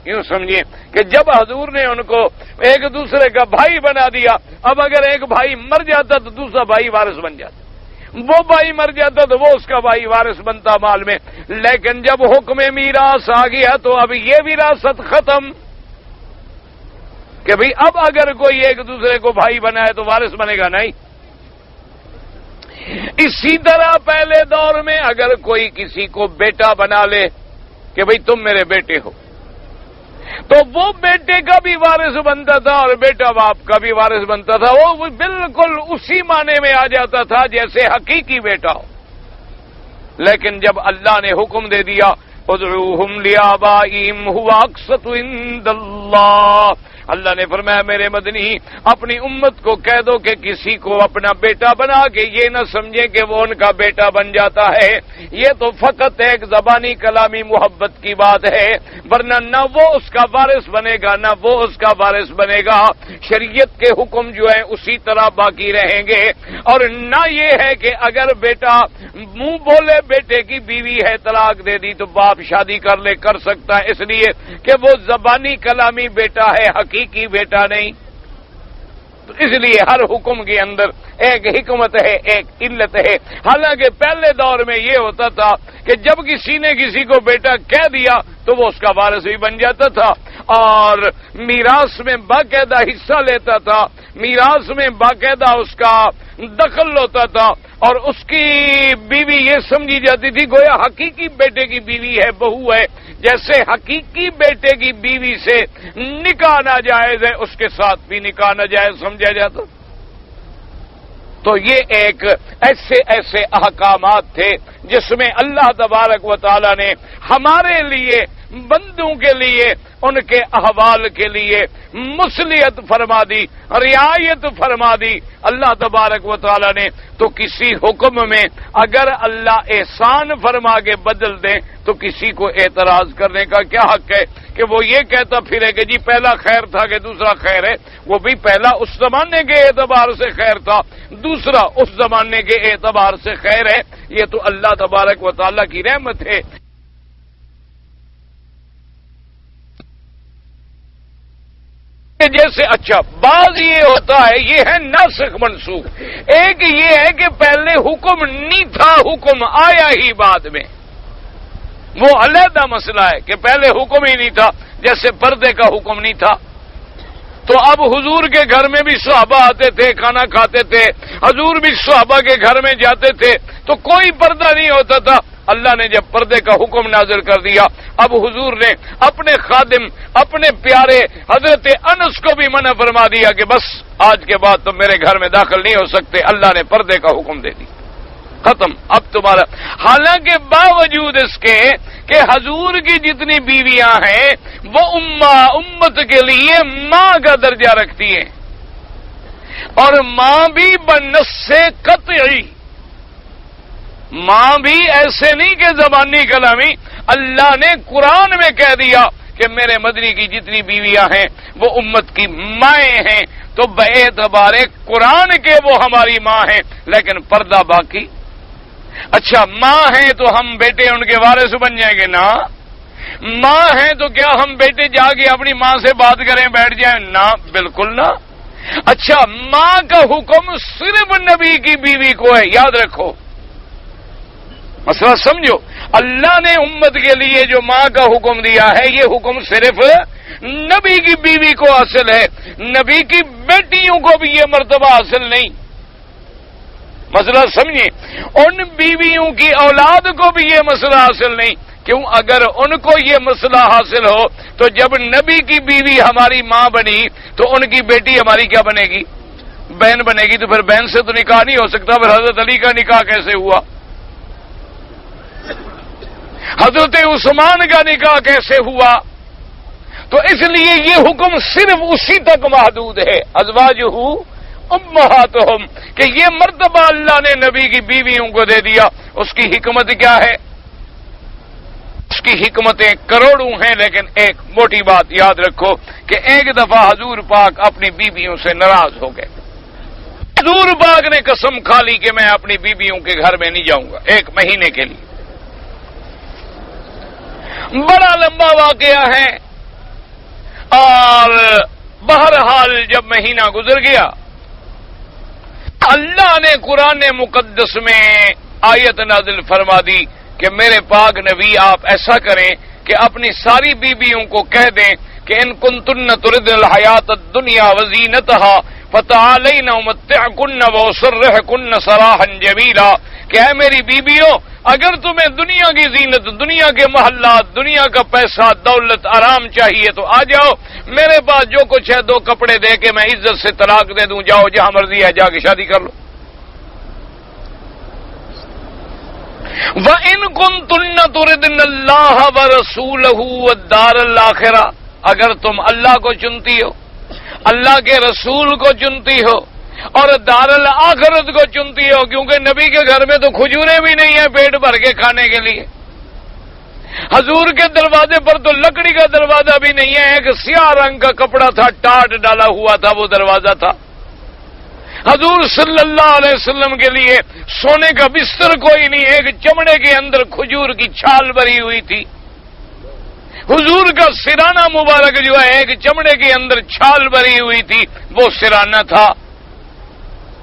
یوں سمجھیے کہ جب حضور نے ان کو ایک دوسرے کا بھائی بنا دیا، اب اگر ایک بھائی مر جاتا تو دوسرا بھائی وارث بن جاتا، وہ بھائی مر جاتا تو وہ اس کا بھائی وارث بنتا مال میں۔ لیکن جب حکم میراث آ گیا تو اب یہ وراثت ختم کہ بھئی اب اگر کوئی ایک دوسرے کو بھائی بنائے تو وارث بنے گا نہیں۔ اسی طرح پہلے دور میں اگر کوئی کسی کو بیٹا بنا لے کہ بھئی تم میرے بیٹے ہو، تو وہ بیٹے کا بھی وارث بنتا تھا اور بیٹا باپ کا بھی وارث بنتا تھا، وہ بالکل اسی معنی میں آ جاتا تھا جیسے حقیقی بیٹا ہو۔ لیکن جب اللہ نے حکم دے دیا ادعوہم لآبائہم ھو اقسط عند اللہ، اللہ نے فرمایا میرے مدنی اپنی امت کو کہہ دو کہ کسی کو اپنا بیٹا بنا کے یہ نہ سمجھے کہ وہ ان کا بیٹا بن جاتا ہے، یہ تو فقط ایک زبانی کلامی محبت کی بات ہے، ورنہ نہ وہ اس کا وارث بنے گا نہ وہ اس کا وارث بنے گا۔ شریعت کے حکم جو ہیں اسی طرح باقی رہیں گے، اور نہ یہ ہے کہ اگر بیٹا منہ بولے بیٹے کی بیوی ہے طلاق دے دی تو باپ شادی کر سکتا ہے، اس لیے کہ وہ زبانی کلامی بیٹا ہے، حقیقی بیٹا نہیں۔ تو اس لیے ہر حکم کے اندر ایک حکمت ہے، ایک علت ہے۔ حالانکہ پہلے دور میں یہ ہوتا تھا کہ جب کسی نے کسی کو بیٹا کہہ دیا تو وہ اس کا وارث بھی بن جاتا تھا اور میراث میں باقاعدہ حصہ لیتا تھا، میراث میں باقاعدہ اس کا دخل ہوتا تھا، اور اس کی بیوی یہ سمجھی جاتی تھی گویا حقیقی بیٹے کی بیوی ہے، بہو ہے۔ جیسے حقیقی بیٹے کی بیوی سے نکاح ناجائز ہے، اس کے ساتھ بھی نکاح ناجائز سمجھا جاتا۔ تو یہ ایک ایسے احکامات تھے جس میں اللہ تبارک و تعالی نے ہمارے لیے بندوں کے لیے ان کے احوال کے لیے مصلحت فرما دی، رعایت فرما دی اللہ تبارک و تعالی نے۔ تو کسی حکم میں اگر اللہ احسان فرما کے بدل دیں تو کسی کو اعتراض کرنے کا کیا حق ہے کہ وہ یہ کہتا پھرے کہ جی پہلا خیر تھا کہ دوسرا خیر ہے؟ وہ بھی پہلا اس زمانے کے اعتبار سے خیر تھا، دوسرا اس زمانے کے اعتبار سے خیر ہے۔ یہ تو اللہ تبارک و تعالی کی رحمت ہے۔ جیسے اچھا بعض یہ ہوتا ہے، یہ ہے ناسخ منسوخ۔ ایک یہ ہے کہ پہلے حکم نہیں تھا، حکم آیا ہی بعد میں، وہ علیحدہ مسئلہ ہے کہ پہلے حکم ہی نہیں تھا، جیسے پردے کا حکم نہیں تھا تو اب حضور کے گھر میں بھی صحابہ آتے تھے، کھانا کھاتے تھے، حضور بھی صحابہ کے گھر میں جاتے تھے تو کوئی پردہ نہیں ہوتا تھا۔ اللہ نے جب پردے کا حکم نازل کر دیا، اب حضور نے اپنے خادم اپنے پیارے حضرت انس کو بھی منع فرما دیا کہ بس آج کے بعد تم میرے گھر میں داخل نہیں ہو سکتے، اللہ نے پردے کا حکم دے دیا، ختم اب تمہارا۔ حالانکہ باوجود اس کے کہ حضور کی جتنی بیویاں ہیں وہ امت کے لیے ماں کا درجہ رکھتی ہیں، اور ماں بھی بنص قطعی، ماں بھی ایسے نہیں کہ زبانی کلامی، اللہ نے قرآن میں کہہ دیا کہ میرے مدنی کی جتنی بیویاں ہیں وہ امت کی مائیں ہیں، تو باعتبار قرآن کے وہ ہماری ماں ہیں، لیکن پردہ باقی۔ اچھا ماں ہیں تو ہم بیٹے ان کے وارث بن جائیں گے؟ نہ۔ ماں ہیں تو کیا ہم بیٹے جا کے اپنی ماں سے بات کریں بیٹھ جائیں؟ نہ، بالکل نہ۔ اچھا ماں کا حکم صرف نبی کی بیوی کو ہے، یاد رکھو، مسئلہ سمجھو۔ اللہ نے امت کے لیے جو ماں کا حکم دیا ہے یہ حکم صرف نبی کی بیوی کو حاصل ہے، نبی کی بیٹیوں کو بھی یہ مرتبہ حاصل نہیں۔ مسئلہ سمجھیں، ان بیویوں کی اولاد کو بھی یہ مسئلہ حاصل نہیں۔ کیوں؟ اگر ان کو یہ مسئلہ حاصل ہو تو جب نبی کی بیوی ہماری ماں بنی تو ان کی بیٹی ہماری کیا بنے گی؟ بہن بنے گی۔ تو پھر بہن سے تو نکاح نہیں ہو سکتا، پھر حضرت علی کا نکاح کیسے ہوا؟ حضرت عثمان کا نکاح کیسے ہوا؟ تو اس لیے یہ حکم صرف اسی تک محدود ہے، ازواجہ امہاتہم، کہ یہ مرتبہ اللہ نے نبی کی بیویوں کو دے دیا۔ اس کی حکمت کیا ہے؟ اس کی حکمتیں کروڑوں ہیں، لیکن ایک موٹی بات یاد رکھو کہ ایک دفعہ حضور پاک اپنی بیویوں سے ناراض ہو گئے۔ حضور پاک نے قسم کھا لی کہ میں اپنی بیویوں کے گھر میں نہیں جاؤں گا 1 مہینے کے لیے۔ بڑا لمبا واقعہ ہے، اور بہرحال جب مہینہ گزر گیا اللہ نے قرآن مقدس میں آیت نازل فرما دی کہ میرے پاک نبی آپ ایسا کریں کہ اپنی ساری بیویوں کو کہہ دیں کہ ان کنتن تردن الحیات الدنیا وزینتہا فتعالین امتعکن واسرحکن سراحا جمیلا، کہ اے میری بیویوں اگر تمہیں دنیا کی زینت، دنیا کے محلات، دنیا کا پیسہ، دولت، آرام چاہیے تو آ جاؤ، میرے پاس جو کچھ ہے 2 کپڑے دے کے میں عزت سے طلاق دے دوں، جاؤ جہاں مرضی ہے جا کے شادی کر لو۔ وَإِن كُنتُنَّ تُرِدْنَ اللَّهَ وَرَسُولَهُ وَالدَّارَ الْآخِرَةَ، اگر تم اللہ کو چنتی ہو اللہ کے رسول کو چنتی ہو اور دار الآخرت کو چنتی ہو، کیونکہ نبی کے گھر میں تو کھجوریں بھی نہیں ہیں پیٹ بھر کے کھانے کے لیے، حضور کے دروازے پر تو لکڑی کا دروازہ بھی نہیں ہے، ایک سیاہ رنگ کا کپڑا تھا، ٹاٹ ڈالا ہوا تھا، وہ دروازہ تھا۔ حضور صلی اللہ علیہ وسلم کے لیے سونے کا بستر کوئی نہیں، ایک چمڑے کے اندر کھجور کی چھال بھری ہوئی تھی۔ حضور کا سرانہ مبارک جو ہے ایک چمڑے کے اندر چھال بھری ہوئی تھی، وہ سرانہ تھا۔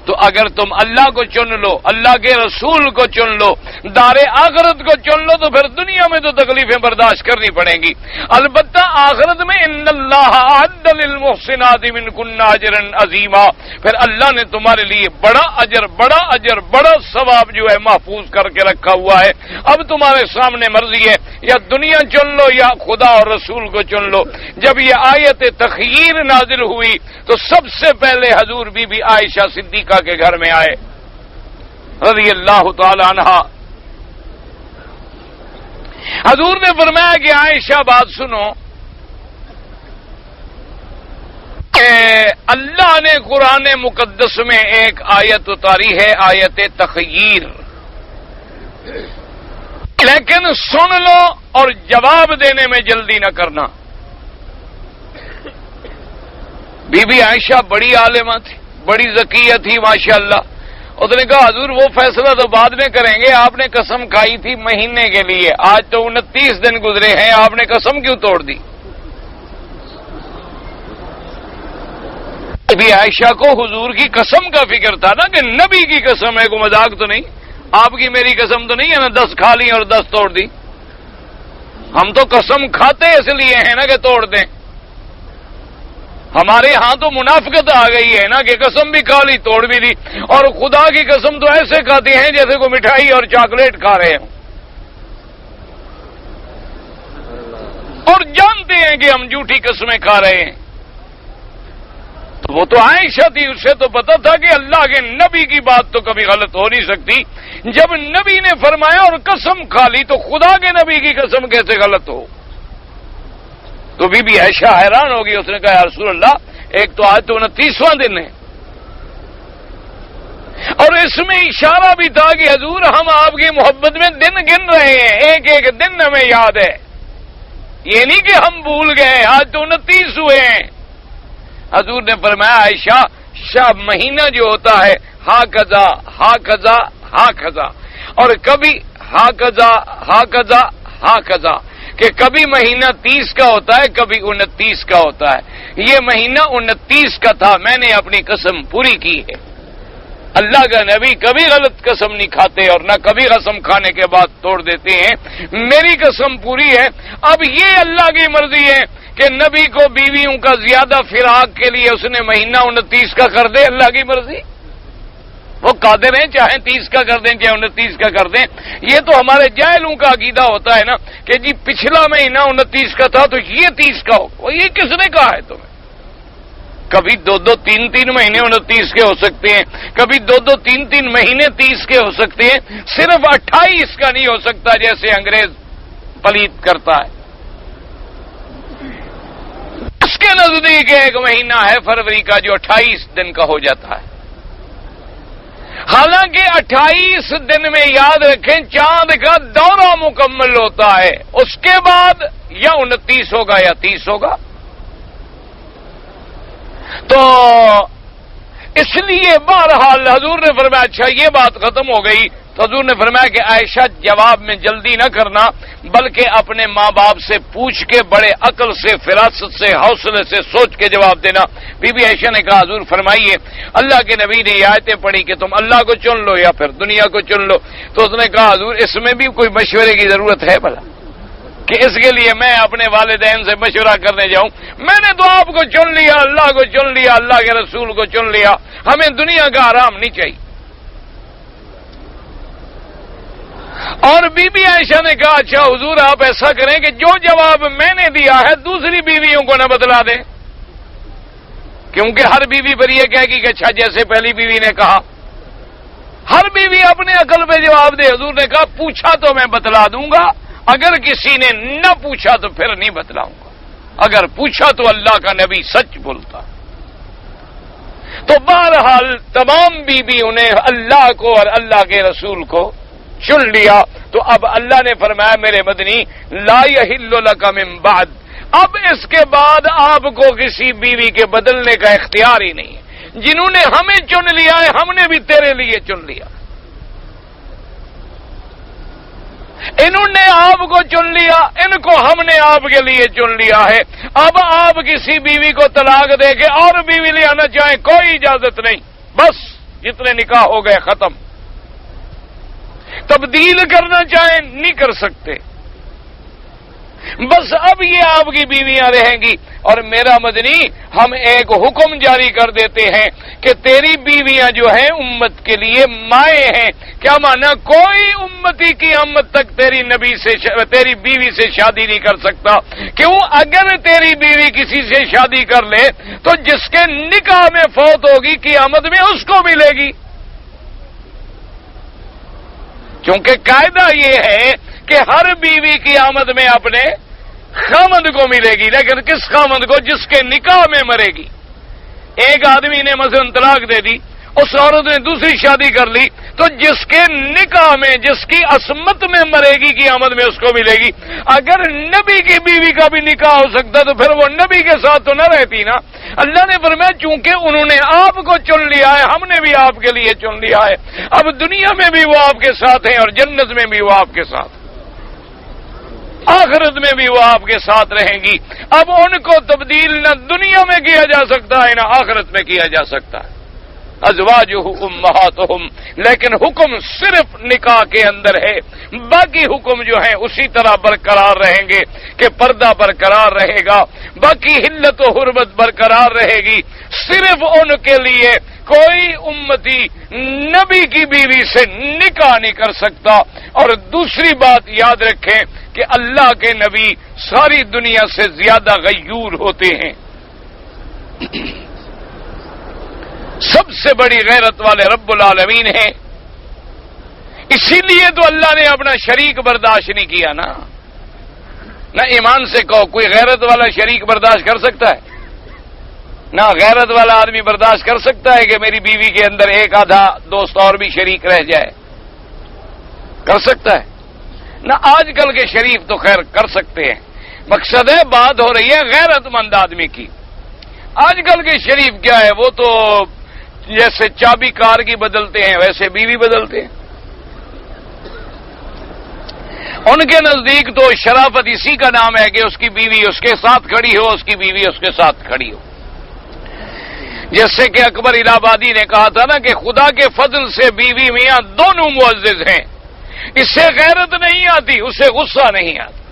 تو اگر تم اللہ کو چن لو، اللہ کے رسول کو چن لو، دار آخرت کو چن لو، تو پھر دنیا میں تو تکلیفیں برداشت کرنی پڑیں گی، البتہ آخرت میں ان اللہ اعد للمحسنات منکن اجرا عظیما، پھر اللہ نے تمہارے لیے بڑا اجر بڑا ثواب جو ہے محفوظ کر کے رکھا ہوا ہے۔ اب تمہارے سامنے مرضی ہے، یا دنیا چن لو یا خدا اور رسول کو چن لو۔ جب یہ آیت تخییر نازل ہوئی تو سب سے پہلے حضور بی بی عائشہ صدیقہ کے گھر میں آئے رضی اللہ تعالی عنہا۔ حضور نے فرمایا کہ عائشہ بات سنو، کہ اللہ نے قرآن مقدس میں ایک آیت اتاری ہے، آیت تخییر، لیکن سن لو اور جواب دینے میں جلدی نہ کرنا۔ بی بی عائشہ بڑی عالمہ تھی، بڑی ذکیہ تھی ماشاءاللہ۔ اس نے کہا حضور وہ فیصلہ تو بعد میں کریں گے، آپ نے قسم کھائی تھی مہینے کے لیے، آج تو 29 دن گزرے ہیں، آپ نے قسم کیوں توڑ دی؟ بی عائشہ کو حضور کی قسم کا فکر تھا نا، کہ نبی کی قسم ہے، کوئی مذاق تو نہیں، آپ کی میری قسم تو نہیں ہے نا 10 کھا لی اور 10 توڑ دی۔ ہم تو قسم کھاتے اس لیے ہیں نا کہ توڑ دیں، ہمارے ہاں تو منافقت آ گئی ہے نا کہ قسم بھی کھا لی توڑ بھی دی، اور خدا کی قسم تو ایسے کھاتے ہیں جیسے کوئی مٹھائی اور چاکلیٹ کھا رہے ہوں، اور جانتے ہیں کہ ہم جھوٹی قسمیں کھا رہے ہیں۔ تو وہ تو عائشہ تھی، اسے تو پتا تھا کہ اللہ کے نبی کی بات تو کبھی غلط ہو نہیں سکتی، جب نبی نے فرمایا اور قسم کھا لی تو خدا کے نبی کی قسم کیسے غلط ہو؟ تو بی بی عائشہ حیران ہوگی، اس نے کہا یا رسول اللہ ایک تو آج تو 29واں دن ہے، اور اس میں اشارہ بھی تھا کہ حضور ہم آپ کی محبت میں دن گن رہے ہیں، ایک ایک دن ہمیں یاد ہے، یہ نہیں کہ ہم بھول گئے، آج تو 29 ہوئے ہیں۔ حضور نے فرمایا عائشہ شب مہینہ جو ہوتا ہے ہا قضا ہا قضا ہا قضا، اور کبھی ہا قضا ہا قضا ہا قضا، کہ کبھی مہینہ 30 کا ہوتا ہے، کبھی 29 کا ہوتا ہے، یہ مہینہ 29 کا تھا، میں نے اپنی قسم پوری کی ہے۔ اللہ کا نبی کبھی غلط قسم نہیں کھاتے اور نہ کبھی قسم کھانے کے بعد توڑ دیتے ہیں، میری قسم پوری ہے۔ اب یہ اللہ کی مرضی ہے کہ نبی کو بیویوں کا زیادہ فراق کے لیے اس نے مہینہ 29 کا کر دے، اللہ کی مرضی، وہ قادر ہیں، چاہے 30 کا کر دیں چاہے 29 کا کر دیں۔ یہ تو ہمارے جاہلوں کا عقیدہ ہوتا ہے نا کہ جی پچھلا مہینہ 29 کا تھا تو یہ 30 کا ہو، وہ یہ کس نے کہا ہے تمہیں؟ کبھی 2 3 مہینے 29 کے ہو سکتے ہیں، کبھی 2 3 مہینے 30 کے ہو سکتے ہیں، صرف 28 کا نہیں ہو سکتا جیسے انگریز پلیت کرتا ہے۔ اس کے نزدیک ایک مہینہ ہے فروری کا جو 28 دن کا ہو جاتا ہے، حالانکہ 28 دن میں یاد رکھیں چاند کا دورہ مکمل ہوتا ہے، اس کے بعد یا 29 ہوگا یا 30 ہوگا۔ تو اس لیے بہرحال حضور نے فرمایا اچھا یہ بات ختم ہو گئی، تو حضور نے فرمایا کہ عائشہ جواب میں جلدی نہ کرنا، بلکہ اپنے ماں باپ سے پوچھ کے بڑے عقل سے، فراست سے، حوصلے سے سوچ کے جواب دینا۔ بی بی عائشہ نے کہا حضور فرمائیے، اللہ کے نبی نے یہ آیتیں پڑھی کہ تم اللہ کو چن لو یا پھر دنیا کو چن لو، تو اس نے کہا حضور اس میں بھی کوئی مشورے کی ضرورت ہے بھلا، کہ اس کے لیے میں اپنے والدین سے مشورہ کرنے جاؤں؟ میں نے تو آپ کو چن لیا، اللہ کو چن لیا، اللہ کے رسول کو چن لیا، ہمیں دنیا کا آرام نہیں چاہیے۔ اور بی بی عائشہ نے کہا اچھا حضور آپ ایسا کریں کہ جو جواب میں نے دیا ہے دوسری بیویوں کو نہ بتلا دیں، کیونکہ ہر بیوی پر یہ کہے گی کہ اچھا جیسے پہلی بیوی نے کہا، ہر بیوی اپنے عقل پہ جواب دے۔ حضور نے کہا پوچھا تو میں بتلا دوں گا، اگر کسی نے نہ پوچھا تو پھر نہیں بتلاؤں گا، اگر پوچھا تو اللہ کا نبی سچ بولتا۔ تو بہرحال تمام بیویوں نے اللہ کو اور اللہ کے رسول کو چن لیا. تو اب اللہ نے فرمایا میرے مدنی لا یحل لک من بعد، اب اس کے بعد آپ کو کسی بیوی کے بدلنے کا اختیار ہی نہیں ہے. جنہوں نے ہمیں چن لیا ہے ہم نے بھی تیرے لیے چن لیا. انہوں نے آپ کو چن لیا، ان کو ہم نے آپ کے لیے چن لیا ہے. اب آپ کسی بیوی کو طلاق دے کے اور بیوی لے آنا چاہیں کوئی اجازت نہیں. بس جتنے نکاح ہو گئے ختم. تبدیل کرنا چاہیں نہیں کر سکتے. بس اب یہ آپ کی بیویاں رہیں گی. اور میرا مدنی ہم ایک حکم جاری کر دیتے ہیں کہ تیری بیویاں جو ہیں امت کے لیے مائیں ہیں. کیا مانا؟ کوئی امتی کی امت تک تیری بیوی سے شادی نہیں کر سکتا. کیوں؟ اگر تیری بیوی کسی سے شادی کر لے تو جس کے نکاح میں فوت ہوگی قیامت میں اس کو ملے گی. کیونکہ قاعدہ یہ ہے کہ ہر بیوی کی آمد میں اپنے خامند کو ملے گی، لیکن کس خامند کو؟ جس کے نکاح میں مرے گی. ایک آدمی نے مثلا طلاق دے دی، اس عورت نے دوسری شادی کر لی، تو جس کے نکاح میں، جس کی عصمت میں مرے گی کی آمد میں اس کو ملے گی. اگر نبی کی بیوی کا بھی نکاح ہو سکتا تو پھر وہ نبی کے ساتھ تو نہ رہتی نا. اللہ نے فرمایا چونکہ انہوں نے آپ کو چن لیا ہے ہم نے بھی آپ کے لیے چن لیا ہے. اب دنیا میں بھی وہ آپ کے ساتھ ہیں اور جنت میں بھی وہ آپ کے ساتھ، آخرت میں بھی وہ آپ کے ساتھ رہیں گی. اب ان کو تبدیل نہ دنیا میں کیا جا سکتا ہے نہ آخرت میں کیا جا سکتا ہے. ازواجہ امہاتہم، لیکن حکم صرف نکاح کے اندر ہے. باقی حکم جو ہیں اسی طرح برقرار رہیں گے کہ پردہ برقرار رہے گا، باقی حلت و حرمت برقرار رہے گی. صرف ان کے لیے کوئی امتی نبی کی بیوی سے نکاح نہیں کر سکتا. اور دوسری بات یاد رکھیں کہ اللہ کے نبی ساری دنیا سے زیادہ غیور ہوتے ہیں. سب سے بڑی غیرت والے رب العالمین ہیں. اسی لیے تو اللہ نے اپنا شریک برداشت نہیں کیا نا. نہ ایمان سے کہو کوئی غیرت والا شریک برداشت کر سکتا ہے؟ نہ غیرت والا آدمی برداشت کر سکتا ہے کہ میری بیوی کے اندر ایک آدھا دوست اور بھی شریک رہ جائے؟ کر سکتا ہے؟ نہ آج کل کے شریف تو خیر کر سکتے ہیں. مقصد ہے بات ہو رہی ہے غیرت مند آدمی کی. آج کل کے شریف کیا ہے؟ وہ تو جیسے چابی کار کی بدلتے ہیں ویسے بیوی بدلتے ہیں. ان کے نزدیک تو شرافت اسی کا نام ہے کہ اس کی بیوی اس کے ساتھ کھڑی ہو، اس کی بیوی اس کے ساتھ کھڑی ہو. جیسے کہ اکبر الہ آبادی نے کہا تھا نا کہ خدا کے فضل سے بیوی میاں دونوں معزز ہیں. اس سے غیرت نہیں آتی، اسے غصہ نہیں آتا.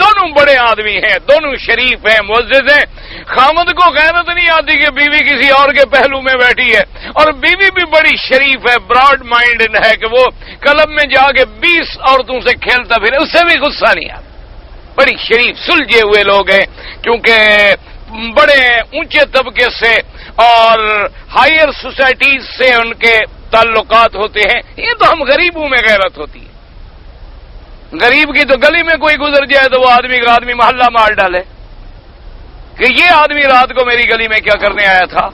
دونوں بڑے آدمی ہیں، دونوں شریف ہیں، معزز ہیں. خامد کو غیرت نہیں آتی کہ بیوی کسی اور کے پہلو میں بیٹھی ہے، اور بیوی بھی بڑی شریف ہے، براڈ مائنڈ ہے کہ وہ کلب میں جا کے 20 عورتوں سے کھیلتا پھر، اس سے بھی غصہ نہیں آتا. بڑی شریف سلجھے ہوئے لوگ ہیں، کیونکہ بڑے اونچے طبقے سے اور ہائر سوسائٹیز سے ان کے تعلقات ہوتے ہیں. یہ تو ہم غریبوں میں غیرت ہوتی ہے. غریب کی تو گلی میں کوئی گزر جائے تو وہ آدمی محلہ مار ڈالے کہ یہ آدمی رات کو میری گلی میں کیا کرنے آیا تھا.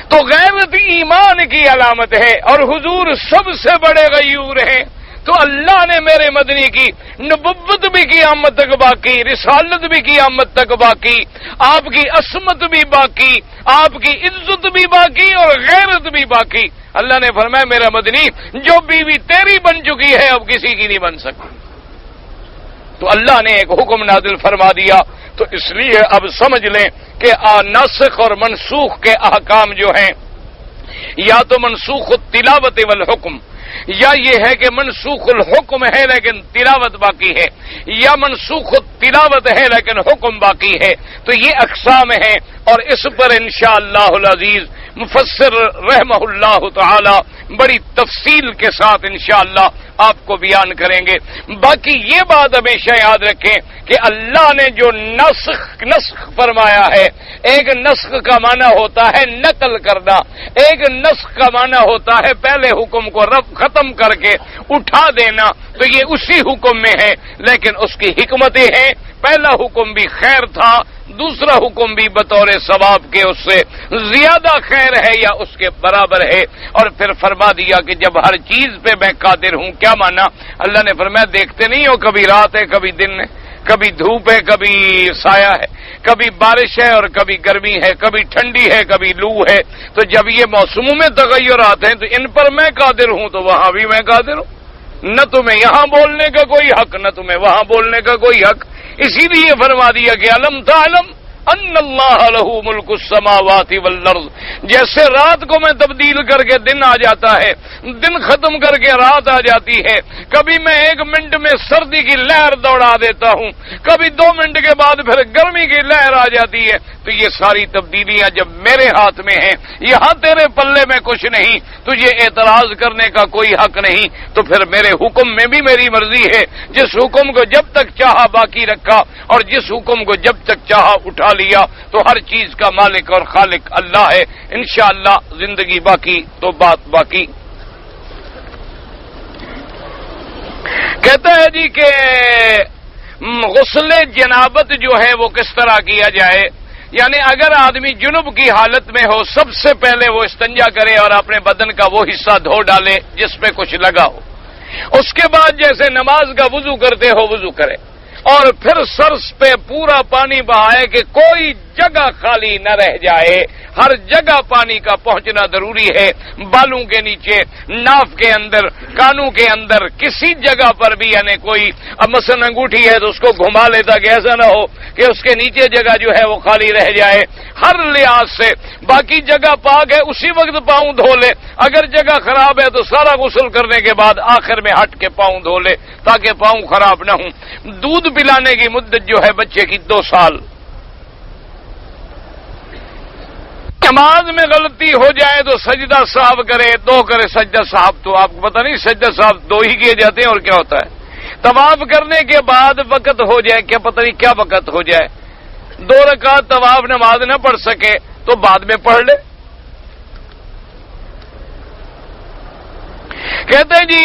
تو غیرت ایمان کی علامت ہے، اور حضور سب سے بڑے غیور ہیں. تو اللہ نے میرے مدنی کی نبوت بھی قیامت تک باقی، رسالت بھی قیامت تک باقی، آپ کی عصمت بھی باقی، آپ کی عزت بھی باقی اور غیرت بھی باقی. اللہ نے فرمایا میرا مدنی جو بیوی تیری بن چکی ہے اب کسی کی نہیں بن سکتی. تو اللہ نے ایک حکم نازل فرما دیا. تو اس لیے اب سمجھ لیں کہ ناسخ اور منسوخ کے احکام جو ہیں، یا تو منسوخ التلاوت والحکم، یا یہ ہے کہ منسوخ الحکم ہے لیکن تلاوت باقی ہے، یا منسوخ التلاوت ہے لیکن حکم باقی ہے. تو یہ اقسام ہیں، اور اس پر انشاءاللہ العزیز مفسر رحمہ اللہ تعالی بڑی تفصیل کے ساتھ انشاءاللہ آپ کو بیان کریں گے. باقی یہ بات ہمیشہ یاد رکھیں کہ اللہ نے جو نسخ فرمایا ہے، ایک نسخ کا معنی ہوتا ہے نقل کرنا، ایک نسخ کا معنی ہوتا ہے پہلے حکم کو ختم کر کے اٹھا دینا. تو یہ اسی حکم میں ہے، لیکن اس کی حکمتیں ہیں. پہلا حکم بھی خیر تھا، دوسرا حکم بھی بطور ثواب کے اس سے زیادہ خیر ہے یا اس کے برابر ہے. اور پھر فرما دیا کہ جب ہر چیز پہ میں قادر ہوں. کیا مانا؟ اللہ نے فرمایا دیکھتے نہیں ہو کبھی رات ہے کبھی دن ہے، کبھی دھوپ ہے کبھی سایہ ہے، کبھی بارش ہے اور کبھی گرمی ہے، کبھی ٹھنڈی ہے کبھی لو ہے. تو جب یہ موسموں میں تغیرات ہیں تو ان پر میں قادر ہوں تو وہاں بھی میں قادر ہوں. نہ تمہیں یہاں بولنے کا کوئی حق نہ تمہیں وہاں بولنے کا کوئی حق. اسی لیے فرما دیا کہ علم تعلم ان اللہ لہ ملک السماوات والارض. جیسے رات کو میں تبدیل کر کے دن آ جاتا ہے، دن ختم کر کے رات آ جاتی ہے، کبھی میں 1 منٹ میں سردی کی لہر دوڑا دیتا ہوں، کبھی 2 منٹ کے بعد پھر گرمی کی لہر آ جاتی ہے. تو یہ ساری تبدیلیاں جب میرے ہاتھ میں ہیں، یہاں تیرے پلے میں کچھ نہیں، تجھے اعتراض کرنے کا کوئی حق نہیں. تو پھر میرے حکم میں بھی میری مرضی ہے. جس حکم کو جب تک چاہا باقی رکھا اور جس حکم کو جب تک چاہا اٹھا لیا. تو ہر چیز کا مالک اور خالق اللہ ہے. انشاءاللہ زندگی باقی تو بات باقی. کہتا ہے جی کہ غسل جنابت جو ہے وہ کس طرح کیا جائے. یعنی اگر آدمی جنب کی حالت میں ہو، سب سے پہلے وہ استنجا کرے اور اپنے بدن کا وہ حصہ دھو ڈالے جس پہ کچھ لگا ہو. اس کے بعد جیسے نماز کا وضو کرتے ہو وضو کرے، اور پھر سر پہ پورا پانی بہائے کہ کوئی جگہ خالی نہ رہ جائے. ہر جگہ پانی کا پہنچنا ضروری ہے. بالوں کے نیچے، ناف کے اندر، کانوں کے اندر، کسی جگہ پر بھی. یعنی کوئی اب مثلا انگوٹھی ہے تو اس کو گھما لیتا کہ ایسا نہ ہو کہ اس کے نیچے جگہ جو ہے وہ خالی رہ جائے. ہر لحاظ سے باقی جگہ پاک ہے اسی وقت پاؤں دھو لے. اگر جگہ خراب ہے تو سارا غسل کرنے کے بعد آخر میں ہٹ کے پاؤں دھو لے تاکہ پاؤں خراب نہ ہوں. دودھ پلانے کی مدت جو ہے بچے کی 2 سال. نماز میں غلطی ہو جائے تو سجدہ صاحب کرے، 2 کرے سجدہ صاحب. تو آپ کو پتہ نہیں سجدہ صاحب 2 ہی کیے جاتے ہیں اور کیا ہوتا ہے. طواف کرنے کے بعد وقت ہو جائے، کیا پتہ نہیں کیا وقت ہو جائے، 2 رکعت طواف نماز نہ پڑھ سکے تو بعد میں پڑھ لے. کہتے ہیں جی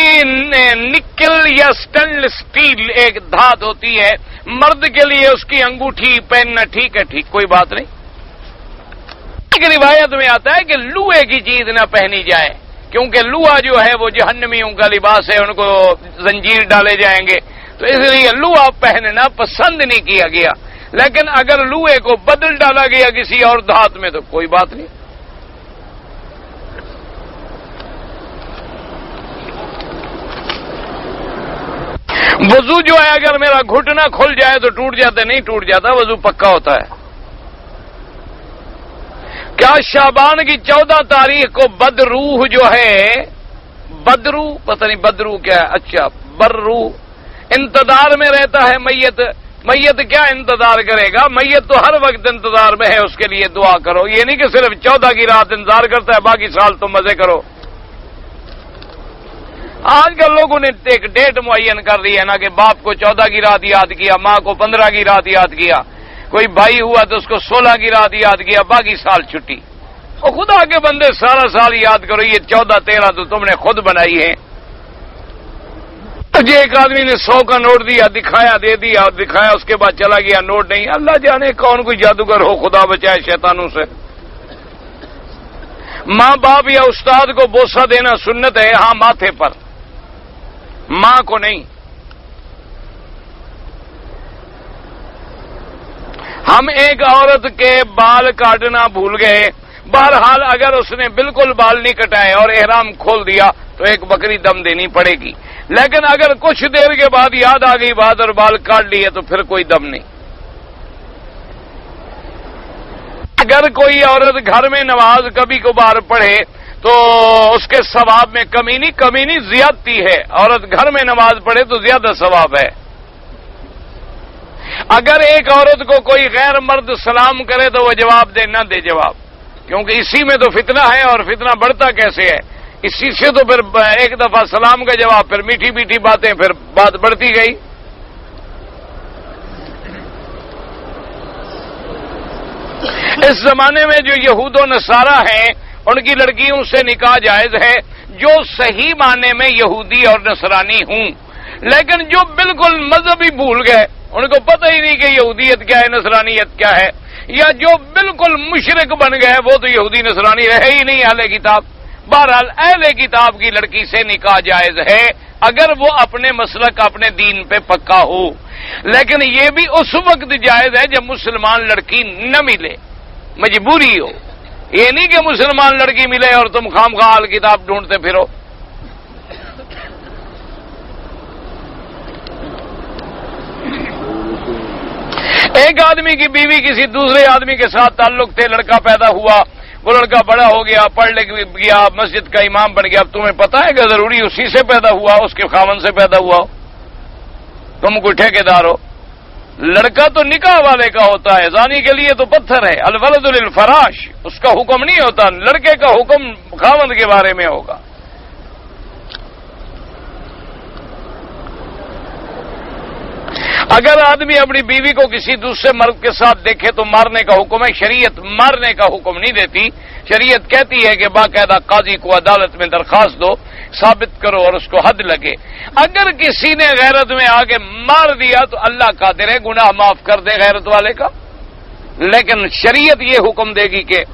نکل یا سٹینلیس اسٹیل ایک دھات ہوتی ہے، مرد کے لیے اس کی انگوٹھی پہننا ٹھیک ہے، ٹھیک کوئی بات نہیں. ایک روایت میں آتا ہے کہ لوہے کی چیز نہ پہنی جائے کیونکہ لوہا جو ہے وہ جہنمیوں کا لباس ہے، ان کو زنجیر ڈالے جائیں گے. تو اس لیے لوہا پہننا پسند نہیں کیا گیا. لیکن اگر لوہے کو بدل ڈالا گیا کسی اور دھات میں تو کوئی بات نہیں. وضو جو ہے اگر میرا گھٹنا کھل جائے تو ٹوٹ جاتا ہے، نہیں ٹوٹ جاتا، وضو پکا ہوتا ہے. کیا شعبان کی 14 تاریخ کو بدروح جو ہے، بدرو پتہ نہیں بدرو کیا ہے، اچھا برروح انتظار میں رہتا ہے میت. میت کیا انتظار کرے گا؟ میت تو ہر وقت انتظار میں ہے، اس کے لیے دعا کرو. یہ نہیں کہ صرف 14 کی رات انتظار کرتا ہے باقی سال تم مزے کرو. آج کل لوگوں نے ایک ڈیٹ معین کر دی ہے نا کہ باپ کو 14 کی رات یاد کیا، ماں کو 15 کی رات یاد کیا، کوئی بھائی ہوا تو اس کو 16 کی رات یاد کیا، باقی سال چھٹی. اور خدا کے بندے سارا سال یاد کرو. یہ 14 13 تو تم نے خود بنائی ہے. جی ایک آدمی نے 100 کا نوٹ دیا، دکھایا، دے دیا اور دکھایا، اس کے بعد چلا گیا، نوٹ نہیں. اللہ جانے کون کوئی جادوگر ہو، خدا بچائے شیطانوں سے. ماں باپ یا استاد کو بوسہ دینا سنت ہے، ہاں ماتھے پر، ماں کو نہیں. ہم ایک عورت کے بال کاٹنا بھول گئے. بہرحال اگر اس نے بالکل بال نہیں کٹائے اور احرام کھول دیا تو ایک بکری دم دینی پڑے گی. لیکن اگر کچھ دیر کے بعد یاد آ گئی بات اور بال کاٹ لیے تو پھر کوئی دم نہیں. اگر کوئی عورت گھر میں نماز کبھی کبھار پڑھے تو اس کے ثواب میں کمی نہیں زیادتی ہے. عورت گھر میں نماز پڑھے تو زیادہ ثواب ہے. اگر ایک عورت کو کوئی غیر مرد سلام کرے تو وہ جواب دے، نہ دے جواب، کیونکہ اسی میں تو فتنہ ہے. اور فتنہ بڑھتا کیسے ہے؟ اسی سے تو پھر ایک دفعہ سلام کا جواب، پھر میٹھی میٹھی باتیں، پھر بات بڑھتی گئی. اس زمانے میں جو یہود و نصارہ ہیں ان کی لڑکیوں سے نکاح جائز ہے جو صحیح معنی میں یہودی اور نصرانی ہوں. لیکن جو بالکل مذہب ہی بھول گئے، ان کو پتہ ہی نہیں کہ یہودیت کیا ہے، نصرانیت کیا ہے، یا جو بالکل مشرک بن گئے وہ تو یہودی نصرانی رہے ہی نہیں اہل کتاب۔ بہرحال اہل کتاب کی لڑکی سے نکاح جائز ہے اگر وہ اپنے مسلک اپنے دین پہ پکا ہو، لیکن یہ بھی اس وقت جائز ہے جب مسلمان لڑکی نہ ملے، مجبوری ہو۔ یہ نہیں کہ مسلمان لڑکی ملے اور تم خام خواہ اہل کتاب ڈھونڈتے پھرو۔ ایک آدمی کی بیوی کسی دوسرے آدمی کے ساتھ تعلق تھے، لڑکا پیدا ہوا، وہ لڑکا بڑا ہو گیا، پڑھ لکھ گیا، مسجد کا امام بن گیا۔ اب تمہیں پتہ ہے کہ ضروری اسی سے پیدا ہوا، اس کے خاوند سے پیدا ہوا ہو؟ تم کوئی ٹھیکیدار ہو؟ لڑکا تو نکاح والے کا ہوتا ہے، زانی کے لیے تو پتھر ہے، الولد للفراش، اس کا حکم نہیں ہوتا، لڑکے کا حکم خاوند کے بارے میں ہوگا۔ اگر آدمی اپنی بیوی کو کسی دوسرے مرد کے ساتھ دیکھے تو مارنے کا حکم ہے، شریعت مارنے کا حکم نہیں دیتی۔ شریعت کہتی ہے کہ باقاعدہ قاضی کو عدالت میں درخواست دو، ثابت کرو اور اس کو حد لگے۔ اگر کسی نے غیرت میں آگے مار دیا تو اللہ قادر ہے گناہ معاف کر دے غیرت والے کا، لیکن شریعت یہ حکم دے گی کہ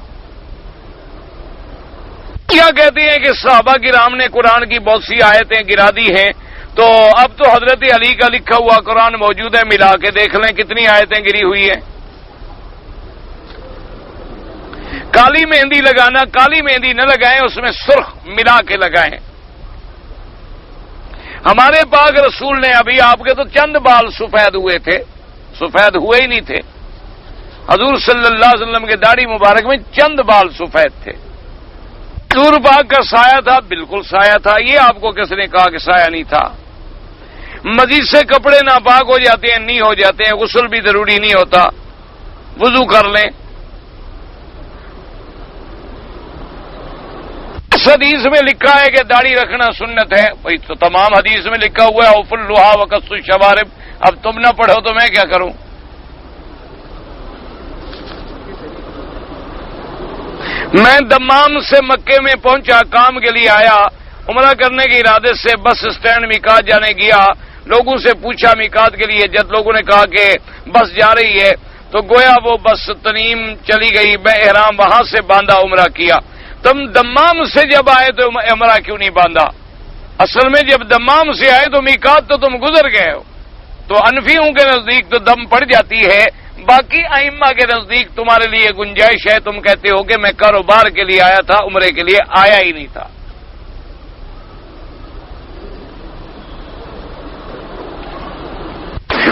کیا کہتے ہیں کہ صحابہ کرام نے قرآن کی بہت سی آیتیں گرا دی ہیں، تو اب تو حضرت علی کا لکھا ہوا قرآن موجود ہے، ملا کے دیکھ لیں کتنی آیتیں گری ہوئی ہیں۔ کالی مہندی لگانا، کالی مہندی نہ لگائیں، اس میں سرخ ملا کے لگائیں۔ ہمارے پاک رسول نے ابھی آپ کے تو چند بال سفید ہوئے تھے، سفید ہوئے ہی نہیں تھے۔ حضور صلی اللہ علیہ وسلم کے داڑھی مبارک میں چند بال سفید تھے۔ حضور پاک کا سایہ تھا، بالکل سایہ تھا، یہ آپ کو کس نے کہا کہ سایہ نہیں تھا؟ مزید سے کپڑے ناپاک ہو جاتے ہیں، نہیں ہو جاتے ہیں، غسل بھی ضروری نہیں ہوتا، وضو کر لیں۔ اس حدیث میں لکھا ہے کہ داڑھی رکھنا سنت ہے، بھائی تو تمام حدیث میں لکھا ہوا ہے اوف اللحا وقص الشوارب، اب تم نہ پڑھو تو میں کیا کروں؟ میں دمام سے مکے میں پہنچا، کام کے لیے آیا، عمرہ کرنے کے ارادے سے بس اسٹینڈ میقات جانے گیا، لوگوں سے پوچھا میقات کے لیے، جب لوگوں نے کہا کہ بس جا رہی ہے تو گویا وہ بس تنیم چلی گئی، میں احرام وہاں سے باندھا، عمرہ کیا۔ تم دمام سے جب آئے تو عمرہ کیوں نہیں باندھا؟ اصل میں جب دمام سے آئے تو میقات تو تم گزر گئے ہو، تو انفیوں کے نزدیک تو دم پڑ جاتی ہے، باقی ائمہ کے نزدیک تمہارے لیے گنجائش ہے، تم کہتے ہو کہ میں کاروبار کے لیے آیا تھا، عمرے کے لیے آیا ہی نہیں تھا۔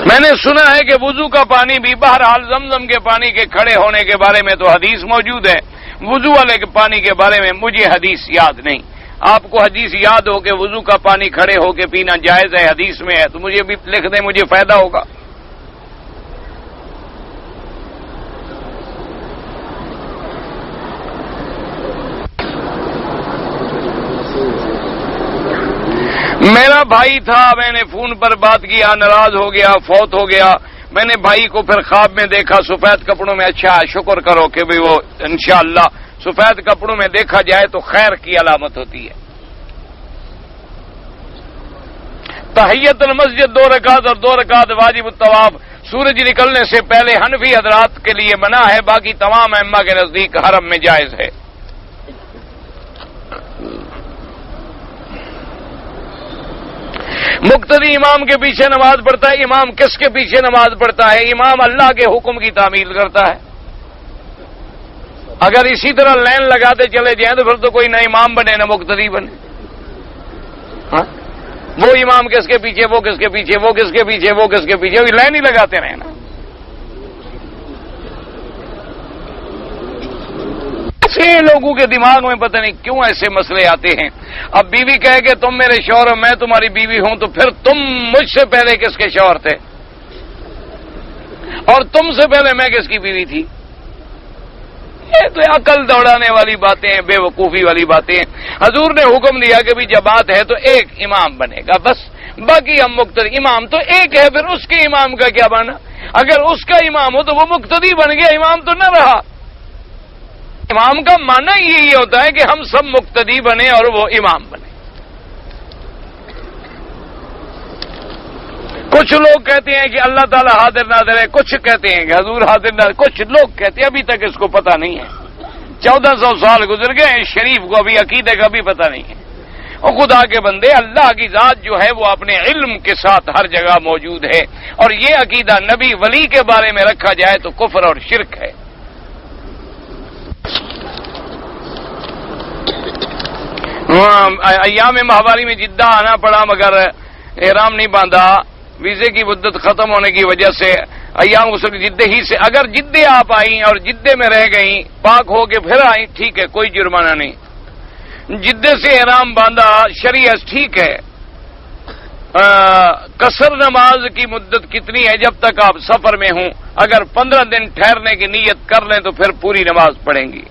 میں نے سنا ہے کہ وضو کا پانی بھی، بہرحال زمزم کے پانی کے کھڑے ہونے کے بارے میں تو حدیث موجود ہے، وضو والے کے پانی کے بارے میں مجھے حدیث یاد نہیں۔ آپ کو حدیث یاد ہو کہ وضو کا پانی کھڑے ہو کے پینا جائز ہے، حدیث میں ہے، تو مجھے بھی لکھ دیں، مجھے فائدہ ہوگا۔ میرا بھائی تھا، میں نے فون پر بات کیا، ناراض ہو گیا، فوت ہو گیا۔ میں نے بھائی کو پھر خواب میں دیکھا سفید کپڑوں میں، اچھا شکر کرو کہ بھی وہ انشاءاللہ سفید کپڑوں میں دیکھا جائے تو خیر کی علامت ہوتی ہے۔ تحیت المسجد 2 رکعت اور 2 رکعت واجب الطواف سورج نکلنے سے پہلے حنفی حضرات کے لیے منع ہے، باقی تمام ائمہ کے نزدیک حرم میں جائز ہے۔ مقتدی امام کے پیچھے نماز پڑھتا ہے، امام کس کے پیچھے نماز پڑھتا ہے؟ امام اللہ کے حکم کی تعمیل کرتا ہے۔ اگر اسی طرح لائن لگاتے چلے جائیں تو پھر تو کوئی نہ امام بنے نہ مقتدی بنے۔ ہاں؟ وہ امام کس کے پیچھے، وہ کس کے پیچھے، وہ کس کے پیچھے، وہ کس کے پیچھے، لائن ہی لگاتے رہے نا۔ ایسے لوگوں کے دماغ میں پتہ نہیں کیوں ایسے مسئلے آتے ہیں۔ اب بیوی کہے کہ تم میرے شوہر ہو، میں تمہاری بیوی ہوں، تو پھر تم مجھ سے پہلے کس کے شوہر تھے؟ اور تم سے پہلے میں کس کی بیوی تھی؟ یہ تو عقل دوڑانے والی باتیں ہیں، بے وقوفی والی باتیں ہیں۔ حضور نے حکم دیا کہ بھی جماعت ہے تو ایک امام بنے گا، بس باقی ہم مقتدی۔ امام تو ایک ہے، پھر اس کے امام کا کیا بنا؟ اگر اس کا امام ہو تو وہ مقتدی بن گیا، امام تو نہ رہا۔ امام کا معنی یہی ہوتا ہے کہ ہم سب مقتدی بنے اور وہ امام بنے۔ کچھ لوگ کہتے ہیں کہ اللہ تعالیٰ حاضر ناظر ہے، کچھ کہتے ہیں کہ حضور حاضر ناظر، کچھ لوگ کہتے ہیں ابھی تک اس کو پتہ نہیں ہے، 1400 سال گزر گئے ہیں، شریف کو ابھی عقیدے کا بھی پتہ نہیں ہے۔ اور خدا کے بندے، اللہ کی ذات جو ہے وہ اپنے علم کے ساتھ ہر جگہ موجود ہے، اور یہ عقیدہ نبی ولی کے بارے میں رکھا جائے تو کفر اور شرک ہے۔ ایام ماہواری میں جدہ آنا پڑا مگر احرام نہیں باندھا، ویزے کی مدت ختم ہونے کی وجہ سے ایام غسل جدے ہی سے، اگر جدے آپ آئیں اور جدے میں رہ گئیں، پاک ہو کے پھر آئیں، ٹھیک ہے، کوئی جرمانہ نہیں۔ جدے سے احرام باندھا شریعت ٹھیک ہے۔ قصر نماز کی مدت کتنی ہے؟ جب تک آپ سفر میں ہوں، اگر 15 دن ٹھہرنے کی نیت کر لیں تو پھر پوری نماز پڑھیں گی۔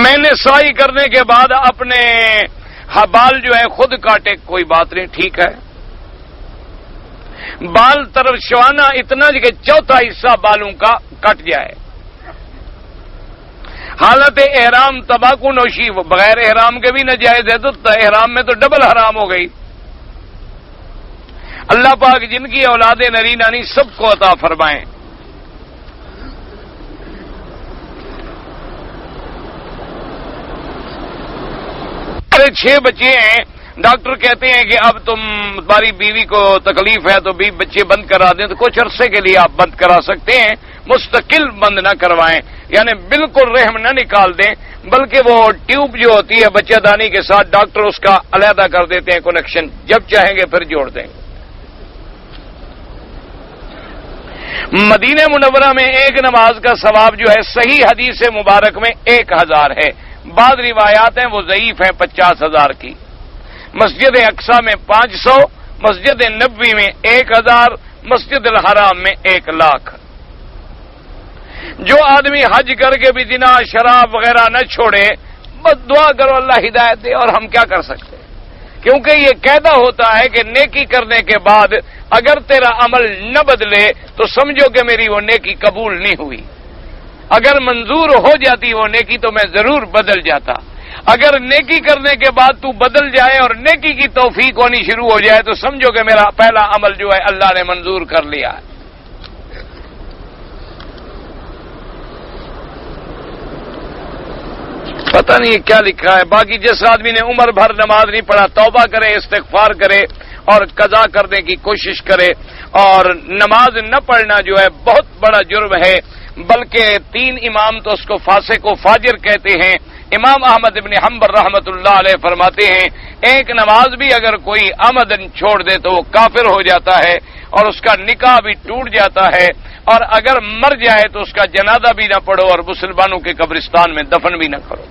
میں نے سعی کرنے کے بعد اپنے بال جو ہے خود کاٹے، کوئی بات نہیں، ٹھیک ہے۔ بال ترشوانا اتنا کہ چوتھا حصہ بالوں کا کٹ جائے۔ حالت احرام تمباکو نوشی بغیر احرام کے بھی ناجائز ہے، تو احرام میں تو ڈبل حرام ہو گئی۔ اللہ پاک جن کی اولاد نری نانی سب کو عطا فرمائیں۔ میرے 6 بچے ہیں، ڈاکٹر کہتے ہیں کہ اب تمہاری بیوی کو تکلیف ہے تو بھی بچے بند کرا دیں، تو کچھ عرصے کے لیے آپ بند کرا سکتے ہیں، مستقل بند نہ کروائیں، یعنی بالکل رحم نہ نکال دیں، بلکہ وہ ٹیوب جو ہوتی ہے بچہ دانی کے ساتھ ڈاکٹر اس کا علیحدہ کر دیتے ہیں کنیکشن، جب چاہیں گے پھر جوڑ دیں گے۔ مدینہ منورہ میں ایک نماز کا ثواب جو ہے صحیح حدیث مبارک میں 1000 ہے، بعض روایات ہیں وہ ضعیف ہیں 50,000 کی۔ مسجد اقصی میں 500، مسجد نبوی میں 1000، مسجد الحرام میں 1,00,000۔ جو آدمی حج کر کے بھی زنا شراب وغیرہ نہ چھوڑے، بس دعا کرو اللہ ہدایت دے، اور ہم کیا کر سکتے ہیں؟ کیونکہ یہ قاعدہ ہوتا ہے کہ نیکی کرنے کے بعد اگر تیرا عمل نہ بدلے تو سمجھو کہ میری وہ نیکی قبول نہیں ہوئی۔ اگر منظور ہو جاتی وہ نیکی تو میں ضرور بدل جاتا۔ اگر نیکی کرنے کے بعد تو بدل جائے اور نیکی کی توفیق ہونی شروع ہو جائے تو سمجھو کہ میرا پہلا عمل جو ہے اللہ نے منظور کر لیا ہے۔ پتہ نہیں یہ کیا لکھا ہے۔ باقی جس آدمی نے عمر بھر نماز نہیں پڑھا، توبہ کرے، استغفار کرے اور قضا کرنے کی کوشش کرے۔ اور نماز نہ پڑھنا جو ہے بہت بڑا جرم ہے، بلکہ 3 امام تو اس کو فاسق و فاجر کہتے ہیں۔ امام احمد بن حنبل رحمۃ اللہ علیہ فرماتے ہیں ایک نماز بھی اگر کوئی عمدن چھوڑ دے تو وہ کافر ہو جاتا ہے اور اس کا نکاح بھی ٹوٹ جاتا ہے، اور اگر مر جائے تو اس کا جنازہ بھی نہ پڑھو اور مسلمانوں کے قبرستان میں دفن بھی نہ کرو۔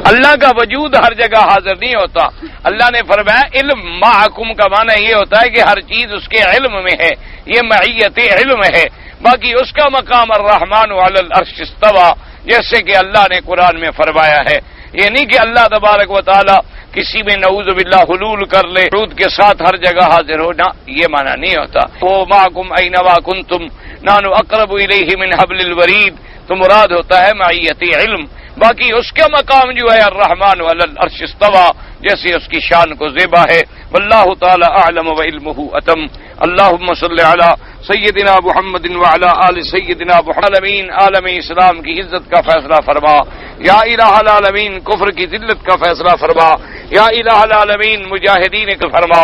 اللہ کا وجود ہر جگہ حاضر نہیں ہوتا۔ اللہ نے فرمایا علم معکم کا معنی یہ ہوتا ہے کہ ہر چیز اس کے علم میں ہے، یہ معیت علم ہے۔ باقی اس کا مقام الرحمن علی العرش استوى، جیسے کہ اللہ نے قرآن میں فرمایا ہے۔ یہ نہیں کہ اللہ تبارک و تعالی کسی میں نعوذ باللہ حلول کر لے، حدود کے ساتھ ہر جگہ حاضر ہو، نہ، یہ معنی نہیں ہوتا۔ وہ معکم اینما کنتم نحن اقرب الیہ من حبل الورید، تو مراد ہوتا ہے معیت علم۔ باقی اس کا مقام جو ہے الرحمن علی العرش استوى، جیسے اس کی شان کو زیبا ہے۔ واللہ تعالی اعلم وعلمہ اتم۔ اللہم صلی علی سیدنا محمد وعلی آل سیدنا محمد۔ عالم اسلام کی عزت کا فیصلہ فرما، یا الہ العالمین کفر کی ذلت کا فیصلہ فرما، یا الہ العالمین مجاہدین کا فرما،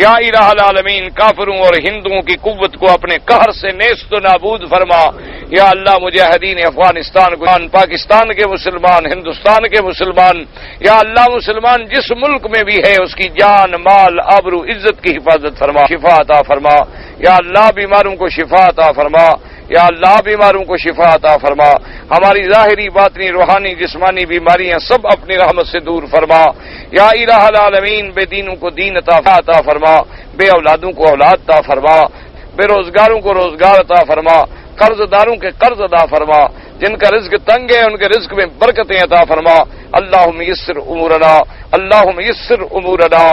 یا الہ العالمین کافروں اور ہندوؤں کی قوت کو اپنے قہر سے نیست و نابود فرما، یا اللہ مجاہدین افغانستان کو، پاکستان کے مسلمان، ہندوستان کے مسلمان، یا اللہ مسلمان جس ملک میں بھی ہے اس کی جان مال آبرو عزت کی حفاظت فرما، شفا عطا فرما، یا اللہ بیماروں کو شفا عطا فرما، یا اللہ بیماروں کو شفا عطا فرما، ہماری ظاہری باطنی روحانی جسمانی بیماریاں سب اپنی رحمت سے دور فرما، یا الہ العالمین بے دینوں کو دین عطا فرما، بے اولادوں کو اولاد عطا فرما، بے روزگاروں کو روزگار عطا فرما، قرض داروں کے قرض ادا فرما، جن کا رزق تنگ ہے ان کے رزق میں برکتیں عطا فرما۔ اللہم یسر امورنا، اللہم یسر امورنا،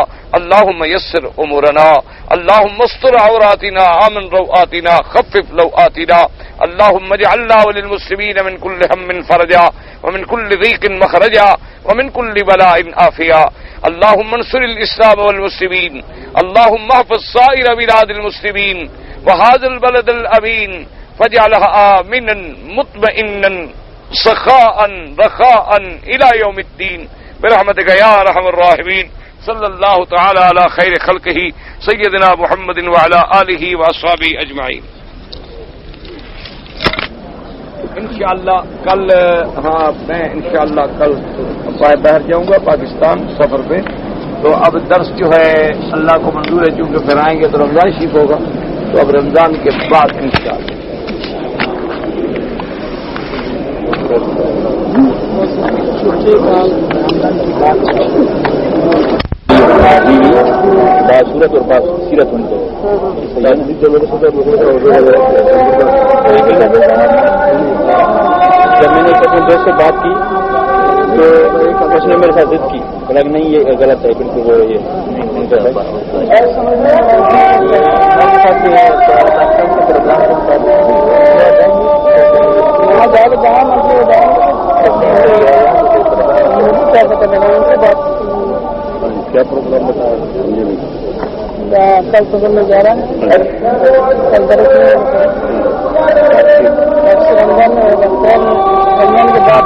اللهم يسر امورنا، اللهم استر عوراتنا، آمن روآتنا، خفف لوآتنا، اللهم اجعلنا وللمسلمين من كل هم فرجا، ومن كل ضيق مخرجا، ومن كل بلاء عافيا. اللهم انصر الاسلام والمسلمين، اللهم احفظ سائر بلاد المسلمين وهذا البلد الامين، فاجعلها آمنا مطمئنا سخاء رخاء الى يوم الدين برحمتك يا ارحم الراحمين. صلی اللہ تعالی علی خیر خلقہ سیدنا محمد وعلی آلہ واصحابہ اجمعین. انشاءاللہ کل میں انشاءاللہ کل باہر جاؤں گا پاکستان سفر پہ، تو اب درس جو ہے اللہ کو منظور ہے، چونکہ پھر آئیں گے تو رمضان شریف ہوگا، تو اب رمضان کے بعد انشاءاللہ. صورت اور بات سیرت ہونی چاہیے. جب میں نے اپنے دوست سے بات کی تو اس نے میرے ساتھ ضد کی، بولا کہ نہیں یہ غلط ہے، بالکل وہ یہ کیا پروگرام بتایا. کل صبح میں جا رہا ہے، کل درس رمضان کے بعد